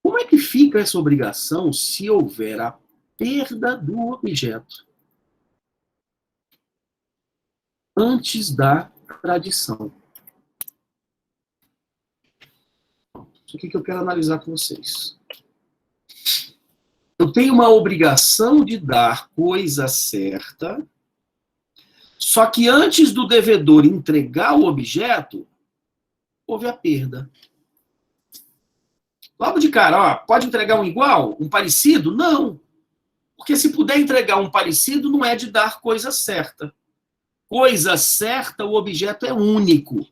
Como é que fica essa obrigação se houver a perda do objeto antes da tradição? Isso aqui que eu quero analisar com vocês. Eu tenho uma obrigação de dar coisa certa, só que antes do devedor entregar o objeto, houve a perda. Logo de cara, ó, pode entregar um igual, um parecido? Não. Porque se puder entregar um parecido, não é de dar coisa certa. Coisa certa, o objeto é único.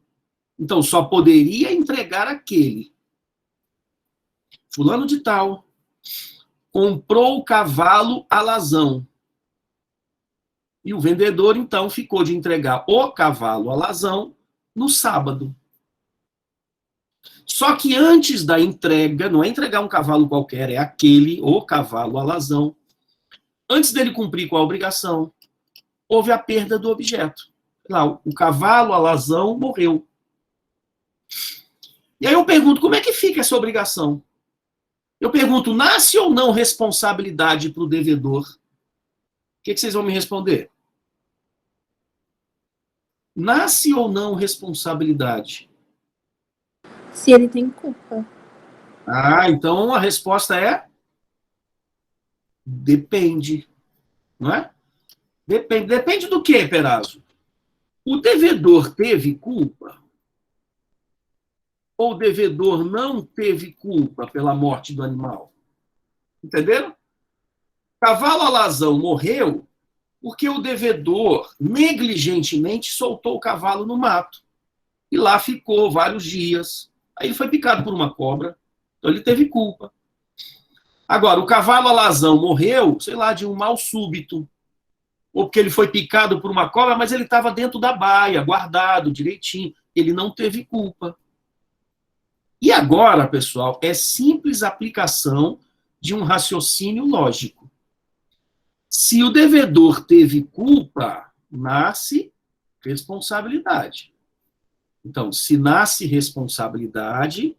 Então, só poderia entregar aquele. Fulano de tal comprou o cavalo alazão. E o vendedor, então, ficou de entregar o cavalo alazão no sábado. Só que antes da entrega, não é entregar um cavalo qualquer, é aquele, o cavalo alazão. Antes dele cumprir com a obrigação, houve a perda do objeto. Lá, o cavalo alazão morreu. E aí eu pergunto, como é que fica essa obrigação? Eu pergunto, nasce ou não responsabilidade para o devedor? O que vocês vão me responder? Nasce ou não responsabilidade? Se ele tem culpa. Ah, então a resposta é depende, não é? Depende. Depende do quê, Perazzo? O devedor teve culpa? Ou o devedor não teve culpa pela morte do animal? Entenderam? Cavalo alazão morreu porque o devedor negligentemente soltou o cavalo no mato. E lá ficou vários dias. Aí ele foi picado por uma cobra, então ele teve culpa. Agora, o cavalo alazão morreu, sei lá, de um mal súbito. Ou porque ele foi picado por uma cobra, mas ele estava dentro da baia, guardado direitinho. Ele não teve culpa. E agora, pessoal, é simples aplicação de um raciocínio lógico. Se o devedor teve culpa, nasce responsabilidade. Então, se nasce responsabilidade,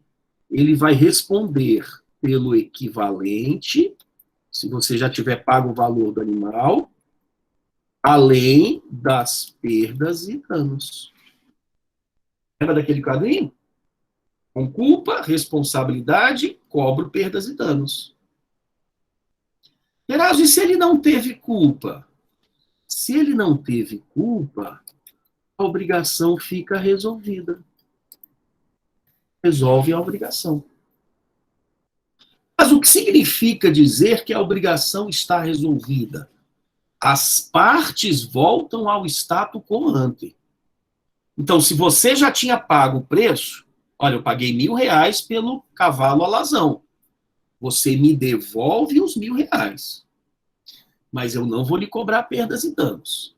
ele vai responder pelo equivalente, se você já tiver pago o valor do animal, além das perdas e danos. Lembra daquele quadrinho? Com culpa, responsabilidade, cobro perdas e danos. Perazzo, e se ele não teve culpa? Se ele não teve culpa, a obrigação fica resolvida. Resolve a obrigação. Mas o que significa dizer que a obrigação está resolvida? As partes voltam ao status quo ante. Então, se você já tinha pago o preço, olha, eu paguei R$1.000 pelo cavalo alazão. Você me devolve os R$1.000. Mas eu não vou lhe cobrar perdas e danos.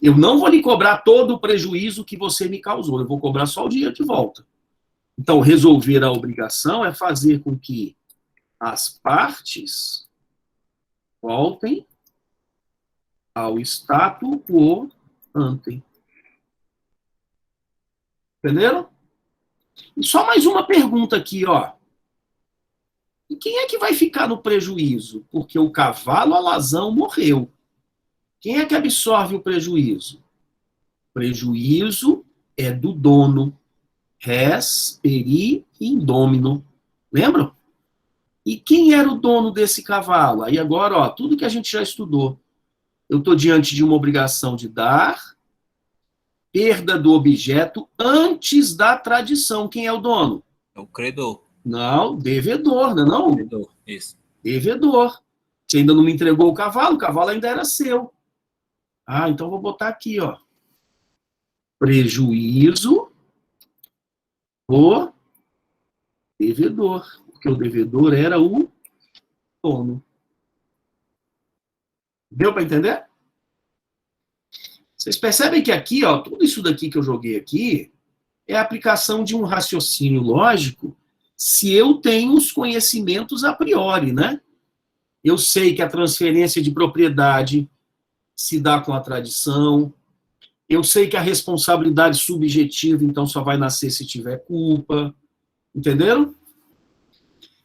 Eu não vou lhe cobrar todo o prejuízo que você me causou. Eu vou cobrar só o dinheiro de volta. Então, resolver a obrigação é fazer com que as partes voltem ao status quo ante. Entenderam? E só mais uma pergunta aqui, ó. E quem é que vai ficar no prejuízo? Porque o cavalo alazão morreu. Quem é que absorve o prejuízo? Prejuízo é do dono. Res, peri, indômino. Lembram? E quem era o dono desse cavalo? Aí agora, ó, tudo que a gente já estudou. Eu estou diante de uma obrigação de dar, perda do objeto antes da tradição. Quem é o dono? É o credor. Não, devedor, não é não? Credor, isso. Devedor. Você ainda não me entregou o cavalo ainda era seu. Ah, então vou botar aqui, ó. Prejuízo do devedor. Porque o devedor era o dono. Deu para entender? Vocês percebem que aqui, ó, tudo isso daqui que eu joguei aqui é a aplicação de um raciocínio lógico se eu tenho os conhecimentos a priori, né? Eu sei que a transferência de propriedade se dá com a tradição, eu sei que a responsabilidade subjetiva, então, só vai nascer se tiver culpa, entenderam?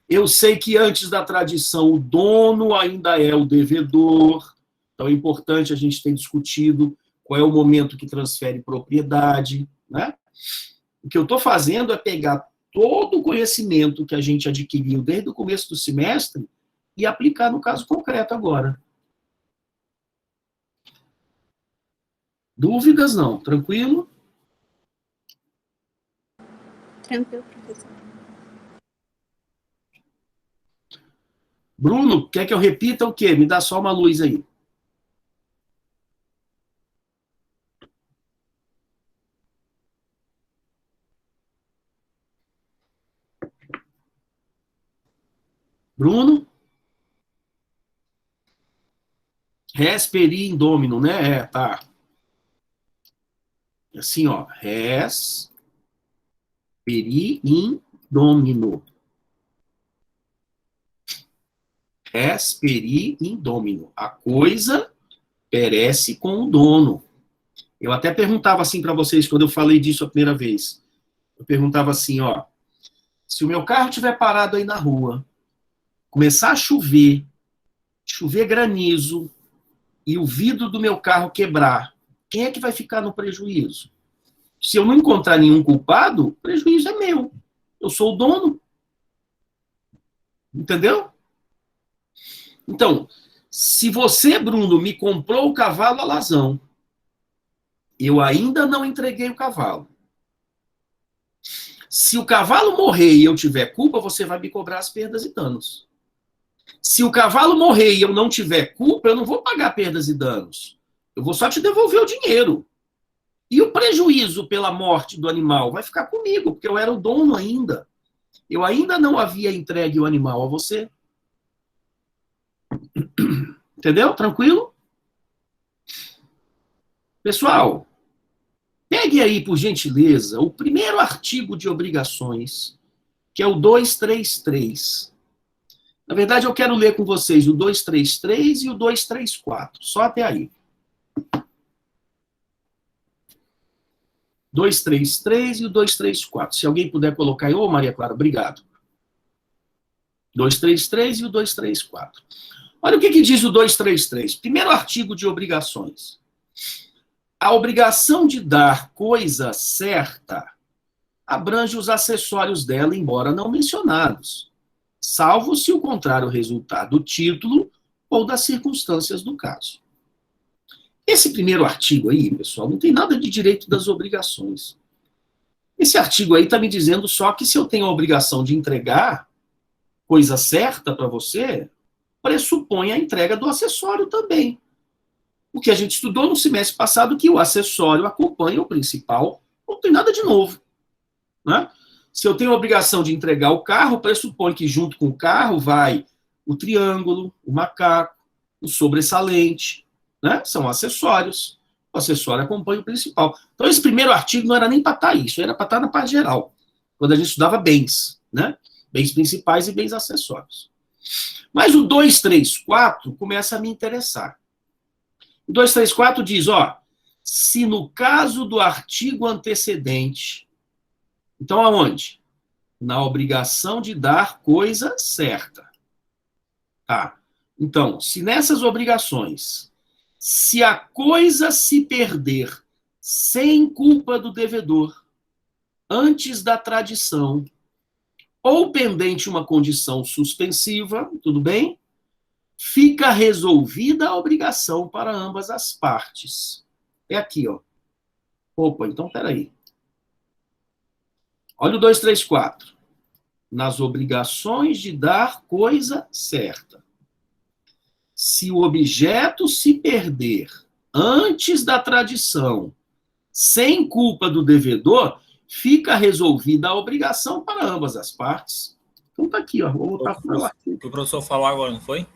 Eu sei que antes da tradição o dono ainda é o devedor, então é importante a gente ter discutido qual é o momento que transfere propriedade, né? O que eu estou fazendo é pegar todo o conhecimento que a gente adquiriu desde o começo do semestre e aplicar no caso concreto agora. Dúvidas não? Tranquilo? Tranquilo, professor. Bruno, quer que eu repita o quê? Me dá só uma luz aí. Bruno? Res, peri, indômino, né? É, tá. Assim, ó. Res, peri, indômino. Res, peri, indômino. A coisa perece com o dono. Eu até perguntava assim para vocês, quando eu falei disso a primeira vez. Eu perguntava assim, ó. Se o meu carro estiver parado aí na rua, começar a chover granizo, e o vidro do meu carro quebrar, quem é que vai ficar no prejuízo? Se eu não encontrar nenhum culpado, o prejuízo é meu. Eu sou o dono. Entendeu? Então, se você, Bruno, me comprou o cavalo alazão, eu ainda não entreguei o cavalo. Se o cavalo morrer e eu tiver culpa, você vai me cobrar as perdas e danos. Se o cavalo morrer e eu não tiver culpa, eu não vou pagar perdas e danos. Eu vou só te devolver o dinheiro. E o prejuízo pela morte do animal vai ficar comigo, porque eu era o dono ainda. Eu ainda não havia entregue o animal a você. Entendeu? Tranquilo? Pessoal, pegue aí, por gentileza, o primeiro artigo de obrigações, que é o 233. Na verdade, eu quero ler com vocês o 233 e o 234, só até aí. 233 e o 234. Se alguém puder colocar aí, ô Maria Clara, obrigado. 233 e o 234. Olha o que diz o 233. Primeiro artigo de obrigações. A obrigação de dar coisa certa abrange os acessórios dela, embora não mencionados, salvo se o contrário resultar do título ou das circunstâncias do caso. Esse primeiro artigo aí, pessoal, não tem nada de direito das obrigações. Esse artigo aí está me dizendo só que se eu tenho a obrigação de entregar coisa certa para você, pressupõe a entrega do acessório também. O que a gente estudou no semestre passado, que o acessório acompanha o principal, não tem nada de novo. Né? Se eu tenho a obrigação de entregar o carro, pressupõe que junto com o carro vai o triângulo, o macaco, o sobressalente, né? São acessórios. O acessório acompanha o principal. Então, esse primeiro artigo não era nem para estar isso, era para estar na parte geral, quando a gente estudava bens, né? Bens principais e bens acessórios. Mas o 234 começa a me interessar. O 234 diz, ó, se no caso do artigo antecedente, Então, aonde? Na obrigação de dar coisa certa. Tá. Então, se nessas obrigações, se a coisa se perder sem culpa do devedor, antes da tradição, ou pendente uma condição suspensiva, tudo bem? Fica resolvida a obrigação para ambas as partes. É aqui, ó. Opa, então peraí. Olha o 234. Nas obrigações de dar coisa certa. Se o objeto se perder antes da tradição, sem culpa do devedor, fica resolvida a obrigação para ambas as partes. Então tá aqui, ó. Vou botar para lá. O que o professor falou agora, não foi?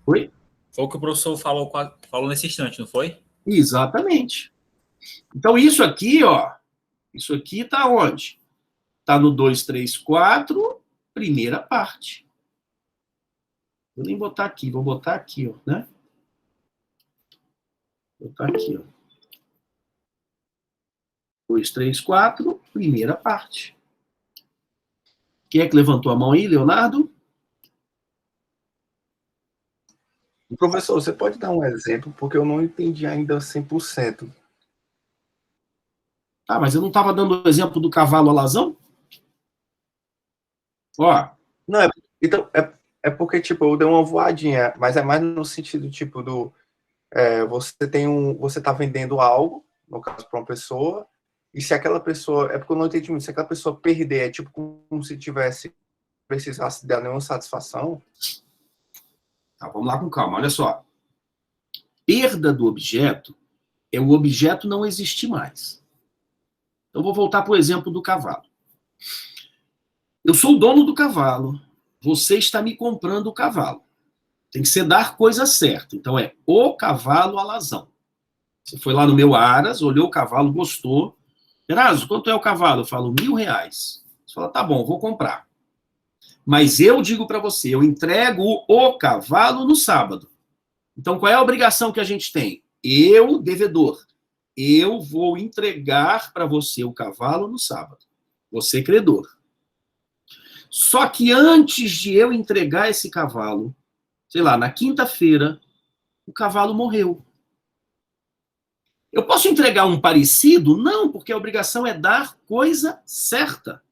Oi? Foi o que o professor falou nesse instante, não foi? Exatamente. Então isso aqui, ó. Isso aqui tá onde? Tá no 234, primeira parte. Vou nem botar aqui, vou botar aqui, ó, né? Vou botar aqui, ó. 234, primeira parte. Quem é que levantou a mão aí, Leonardo? Professor, você pode dar um exemplo, porque eu não entendi ainda 100%. Ah, mas eu não estava dando o exemplo do cavalo alazão? Ó. Não, então, é porque, tipo, eu dei uma voadinha, mas é mais no sentido, tipo, você tá vendendo algo, no caso, para uma pessoa, e se aquela pessoa, é porque eu não entendi muito, se aquela pessoa perder, é tipo como se precisasse dar nenhuma satisfação. Tá, vamos lá com calma, olha só. Perda do objeto é o objeto não existir mais. Então, vou voltar para o exemplo do cavalo. Eu sou o dono do cavalo, você está me comprando o cavalo. Tem que ser dar coisa certa. Então, é o cavalo alazão. Você foi lá no meu Aras, olhou o cavalo, gostou. Eraso, quanto é o cavalo? Eu falo, R$1.000. Você fala, tá bom, vou comprar. Mas eu digo para você, eu entrego o cavalo no sábado. Então, qual é a obrigação que a gente tem? Eu, devedor, eu vou entregar para você o cavalo no sábado. Você, credor. Só que antes de eu entregar esse cavalo, sei lá, na quinta-feira, o cavalo morreu. Eu posso entregar um parecido? Não, porque a obrigação é dar coisa certa.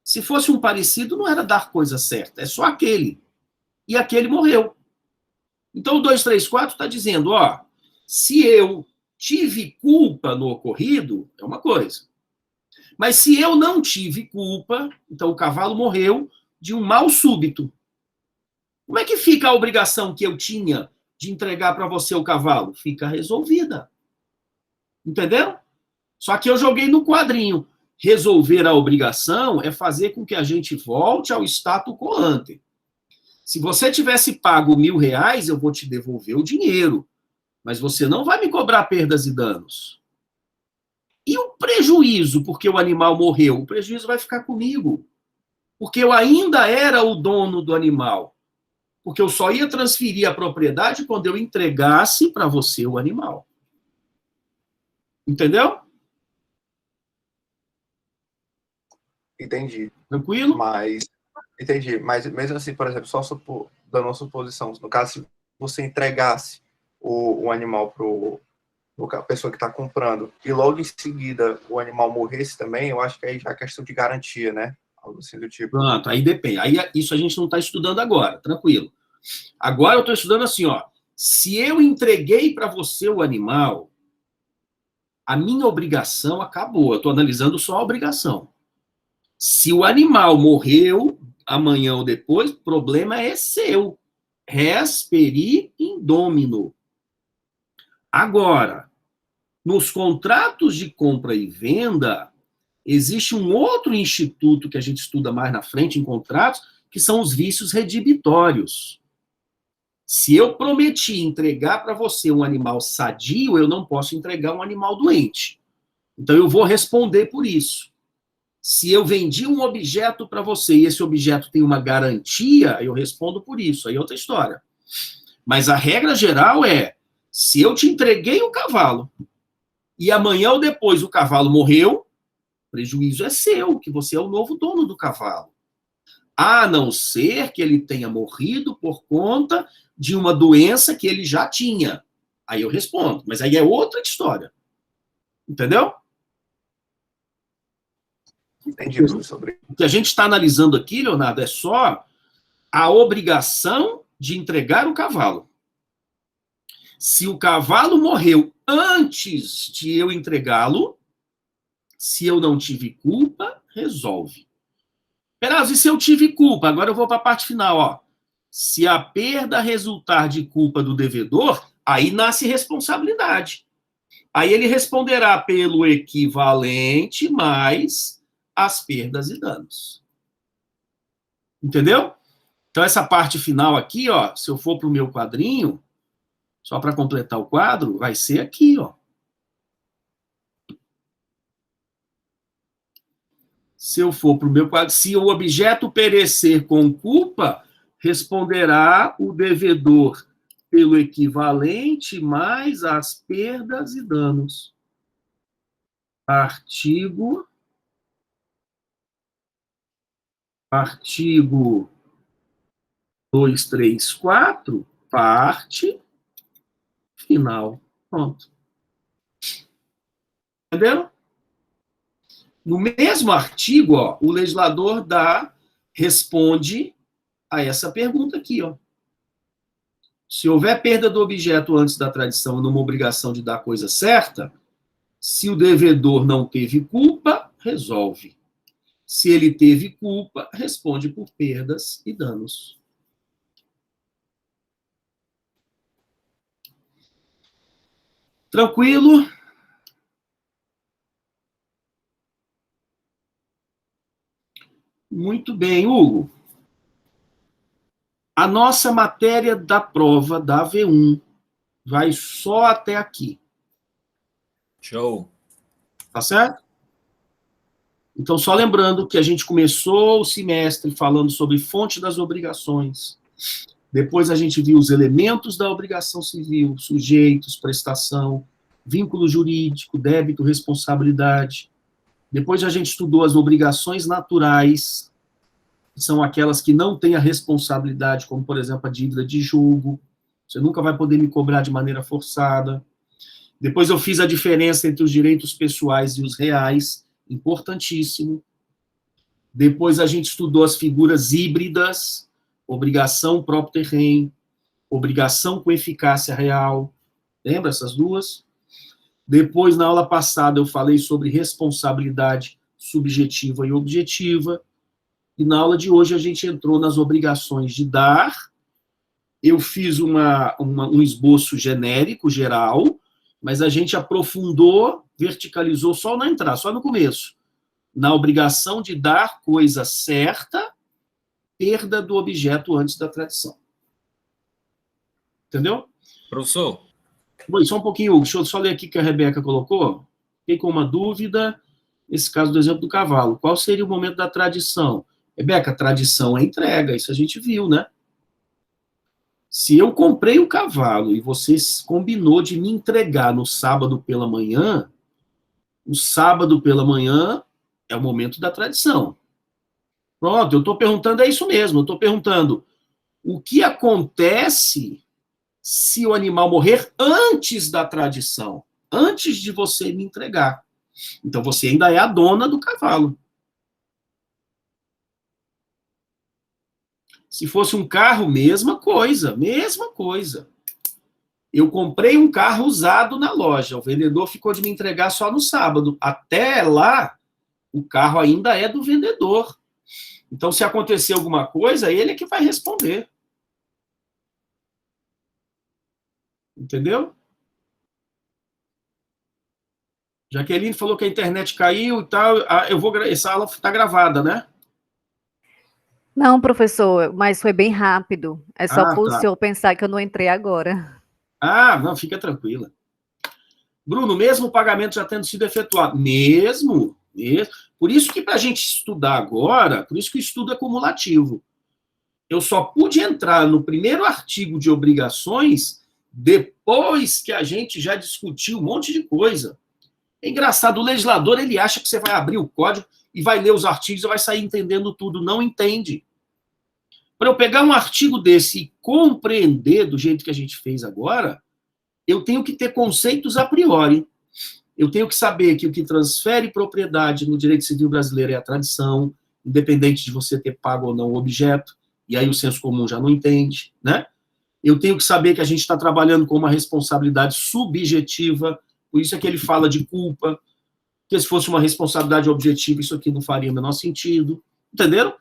Se fosse um parecido, não era dar coisa certa, é só aquele. E aquele morreu. Então o 234 está dizendo, ó, se eu tive culpa no ocorrido, é uma coisa. Mas se eu não tive culpa, então o cavalo morreu de um mal súbito. Como é que fica a obrigação que eu tinha de entregar para você o cavalo? Fica resolvida. Entendeu? Só que eu joguei no quadrinho. Resolver a obrigação é fazer com que a gente volte ao status quo ante. Se você tivesse pago R$1.000, eu vou te devolver o dinheiro. Mas você não vai me cobrar perdas e danos. E o prejuízo, porque o animal morreu? O prejuízo vai ficar comigo. Porque eu ainda era o dono do animal. Porque eu só ia transferir a propriedade quando eu entregasse para você o animal. Entendeu? Entendi. Tranquilo? Entendi. Mas mesmo assim, por exemplo, só dando uma suposição, no caso, se você entregasse o animal para a pessoa que está comprando e logo em seguida o animal morresse também, eu acho que aí já é questão de garantia, né? Algo assim do tipo. Pronto, aí depende. Aí isso a gente não está estudando agora, tranquilo. Agora eu estou estudando assim, ó. Se eu entreguei para você o animal, a minha obrigação acabou. Eu estou analisando só a obrigação. Se o animal morreu amanhã ou depois, o problema é seu. Res peri indômino. Agora, nos contratos de compra e venda, existe um outro instituto que a gente estuda mais na frente em contratos, que são os vícios redibitórios. Se eu prometi entregar para você um animal sadio, eu não posso entregar um animal doente. Então, eu vou responder por isso. Se eu vendi um objeto para você e esse objeto tem uma garantia, eu respondo por isso. Aí é outra história. Mas a regra geral é, se eu te entreguei o cavalo e amanhã ou depois o cavalo morreu, prejuízo é seu, que você é o novo dono do cavalo. A não ser que ele tenha morrido por conta de uma doença que ele já tinha. Aí eu respondo, mas aí é outra história. Entendeu? Entendi, professor. O que a gente está analisando aqui, Leonardo, é só a obrigação de entregar o cavalo. Se o cavalo morreu antes de eu entregá-lo, se eu não tive culpa, resolve. Perazzo, e se eu tive culpa? Agora eu vou para a parte final, ó. Se a perda resultar de culpa do devedor, aí nasce responsabilidade. Aí ele responderá pelo equivalente mais as perdas e danos. Entendeu? Então, essa parte final aqui, ó, se eu for para o meu quadrinho, só para completar o quadro, vai ser aqui, ó. Se eu for para o meu quadro, se o objeto perecer com culpa, responderá o devedor pelo equivalente mais as perdas e danos. Artigo 234, parte final. Pronto. Entenderam? No mesmo artigo, ó, o legislador responde a essa pergunta aqui, ó. Se houver perda do objeto antes da tradição numa obrigação de dar a coisa certa, se o devedor não teve culpa, resolve. Se ele teve culpa, responde por perdas e danos. Tranquilo? Muito bem, Hugo. A nossa matéria da prova da V1 vai só até aqui. Show. Tá certo? Então, só lembrando que a gente começou o semestre falando sobre fonte das obrigações. Depois a gente viu os elementos da obrigação civil, sujeitos, prestação, vínculo jurídico, débito, responsabilidade. Depois a gente estudou as obrigações naturais, que são aquelas que não têm a responsabilidade, como, por exemplo, a dívida de julgo. Você nunca vai poder me cobrar de maneira forçada. Depois eu fiz a diferença entre os direitos pessoais e os reais, importantíssimo. Depois a gente estudou as figuras híbridas, obrigação próprio terreno, obrigação com eficácia real. Lembra essas duas? Depois, na aula passada, eu falei sobre responsabilidade subjetiva e objetiva. E na aula de hoje a gente entrou nas obrigações de dar. Eu fiz um esboço genérico, geral, mas a gente aprofundou, verticalizou só na entrada, só no começo. Na obrigação de dar coisa certa, perda do objeto antes da tradição. Entendeu? Professor? Oi, só um pouquinho, Hugo. Deixa eu só ler aqui que a Rebeca colocou. Fiquei com uma dúvida, esse caso do exemplo do cavalo. Qual seria o momento da tradição? Rebeca, tradição é entrega, isso a gente viu, né? Se eu comprei o cavalo e você combinou de me entregar no sábado pela manhã, o sábado pela manhã é o momento da tradição. Pronto, eu estou perguntando, é isso mesmo, eu estou perguntando o que acontece se o animal morrer antes da tradição, antes de você me entregar. Então você ainda é a dona do cavalo. Se fosse um carro, mesma coisa, mesma coisa. Eu comprei um carro usado na loja, o vendedor ficou de me entregar só no sábado. Até lá, o carro ainda é do vendedor. Então, se acontecer alguma coisa, ele é que vai responder. Entendeu? Jaqueline falou que a internet caiu e tal. Essa aula está gravada, né? Não, professor, mas foi bem rápido. É só para o tá. senhor pensar que eu não entrei agora. Não, fica tranquila. Bruno, mesmo o pagamento já tendo sido efetuado. Mesmo. Por isso que para a gente estudar agora, por isso que o estudo é cumulativo. Eu só pude entrar no primeiro artigo de obrigações depois que a gente já discutiu um monte de coisa. É engraçado, o legislador, ele acha que você vai abrir o código e vai ler os artigos e vai sair entendendo tudo. Não entende. Para eu pegar um artigo desse e compreender do jeito que a gente fez agora, eu tenho que ter conceitos a priori. Eu tenho que saber que o que transfere propriedade no direito civil brasileiro é a tradição, independente de você ter pago ou não o objeto, e aí o senso comum já não entende, né? Eu tenho que saber que a gente está trabalhando com uma responsabilidade subjetiva, por isso é que ele fala de culpa, porque se fosse uma responsabilidade objetiva, isso aqui não faria o menor sentido, entenderam?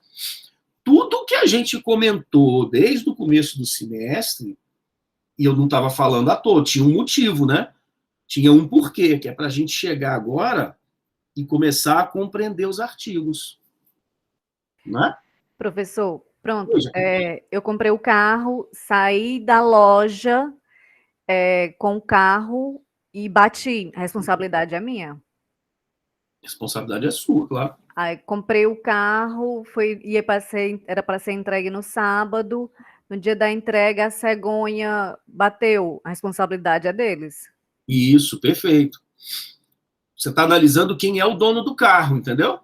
Tudo que a gente comentou desde o começo do semestre, e eu não estava falando à toa, tinha um motivo, né? Tinha um porquê, que é para a gente chegar agora e começar a compreender os artigos. Né? Professor, pronto. Eu comprei o carro, saí da loja com o carro e bati. A responsabilidade é minha? A responsabilidade é sua, claro. Aí comprei o carro, era para ser entregue no sábado. No dia da entrega, a cegonha bateu. A responsabilidade é deles? Isso, perfeito. Você está analisando quem é o dono do carro, entendeu?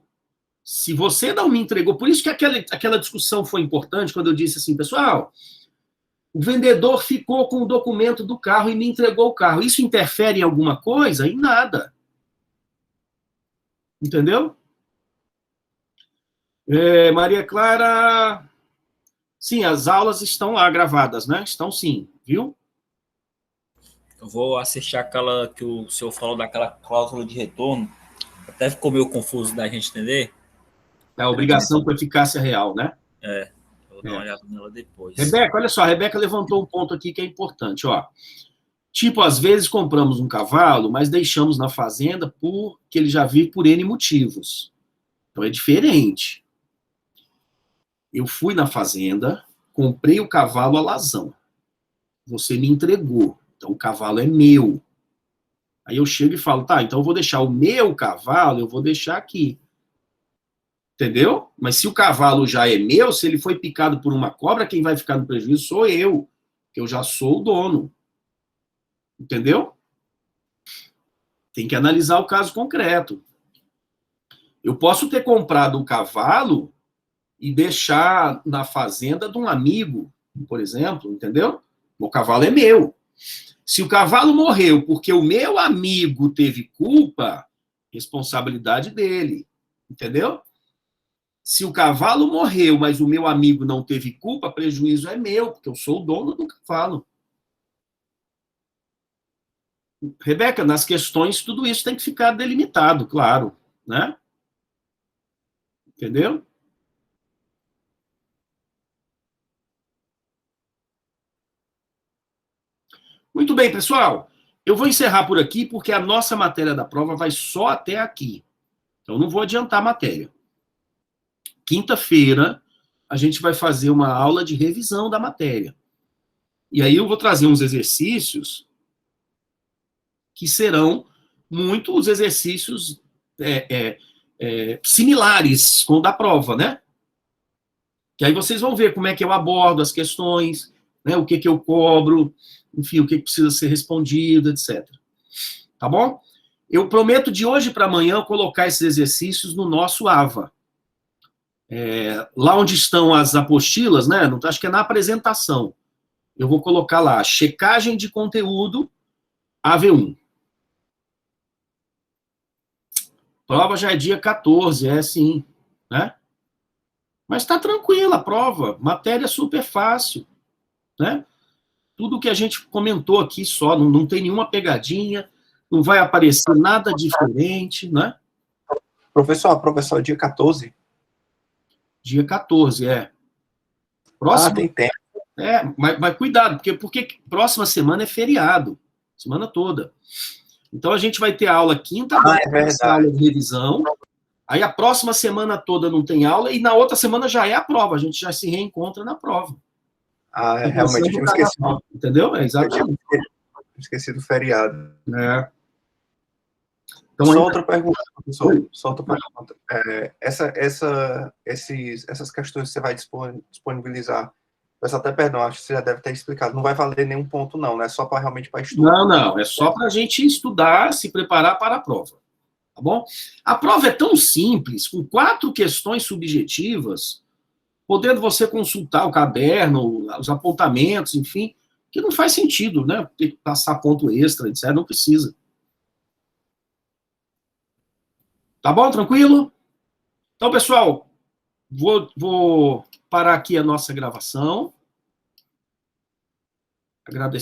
Se você não me entregou... Por isso que aquela discussão foi importante, quando eu disse assim, pessoal, o vendedor ficou com o documento do carro e me entregou o carro. Isso interfere em alguma coisa? Em nada. Entendeu? Maria Clara... Sim, as aulas estão lá gravadas, né? Estão sim, viu? Eu vou assistir aquela que o senhor falou daquela cláusula de retorno. Até ficou meio confuso da gente entender. É a obrigação com eficácia real, né? Eu vou dar uma olhada nela depois. Rebeca, olha só, a Rebeca levantou um ponto aqui que é importante, ó. Tipo, às vezes compramos um cavalo, mas deixamos na fazenda porque ele já vive por N motivos. Então é diferente. Eu fui na fazenda, comprei o cavalo a lazão. Você me entregou. Então o cavalo é meu. Aí eu chego e falo, tá, então eu vou deixar o meu cavalo, eu vou deixar aqui. Entendeu? Mas se o cavalo já é meu, se ele foi picado por uma cobra, quem vai ficar no prejuízo sou eu, que eu já sou o dono. Entendeu? Tem que analisar o caso concreto. Eu posso ter comprado o cavalo e deixar na fazenda de um amigo, por exemplo, entendeu? O cavalo é meu. Se o cavalo morreu porque o meu amigo teve culpa, responsabilidade dele, entendeu? Se o cavalo morreu, mas o meu amigo não teve culpa, prejuízo é meu, porque eu sou o dono do cavalo. Rebeca, nas questões, tudo isso tem que ficar delimitado, claro, né? Entendeu? Muito bem, pessoal. Eu vou encerrar por aqui, porque a nossa matéria da prova vai só até aqui. Então, não vou adiantar a matéria. Quinta-feira, a gente vai fazer uma aula de revisão da matéria. E aí eu vou trazer uns exercícios que serão muito os exercícios similares com o da prova, né? Que aí vocês vão ver como é que eu abordo as questões, né, o que eu cobro, enfim, o que precisa ser respondido, etc. Tá bom? Eu prometo de hoje para amanhã colocar esses exercícios no nosso AVA. Lá onde estão as apostilas, né? Acho que é na apresentação. Eu vou colocar lá, checagem de conteúdo, AV1. Prova já é dia 14, sim, né? Mas está tranquila a prova, matéria super fácil, né? Tudo que a gente comentou aqui só, não tem nenhuma pegadinha, não vai aparecer nada diferente, né? Professor, a prova é só dia 14? Dia 14, Próximo, tem tempo. Mas cuidado, porque próxima semana é feriado, semana toda. Então a gente vai ter aula quinta, aula de revisão, aí a próxima semana toda não tem aula, e na outra semana já é a prova, a gente já se reencontra na prova. Realmente, eu tinha esquecido. Entendeu? Exatamente. Esqueci do feriado. Então, só outra pergunta, professor. Só outra pergunta. Essas questões que você vai disponibilizar, peço até perdão, acho que você já deve ter explicado. Não vai valer nenhum ponto, não, né? Só realmente para estudar. Não, é só para a gente estudar, se preparar para a prova. Tá bom? A prova é tão simples, com 4 questões subjetivas, podendo você consultar o caderno, os apontamentos, enfim, que não faz sentido, né? Ter que passar ponto extra, etc. Não precisa. Tá bom? Tranquilo? Então, pessoal, vou parar aqui a nossa gravação. Agradecer.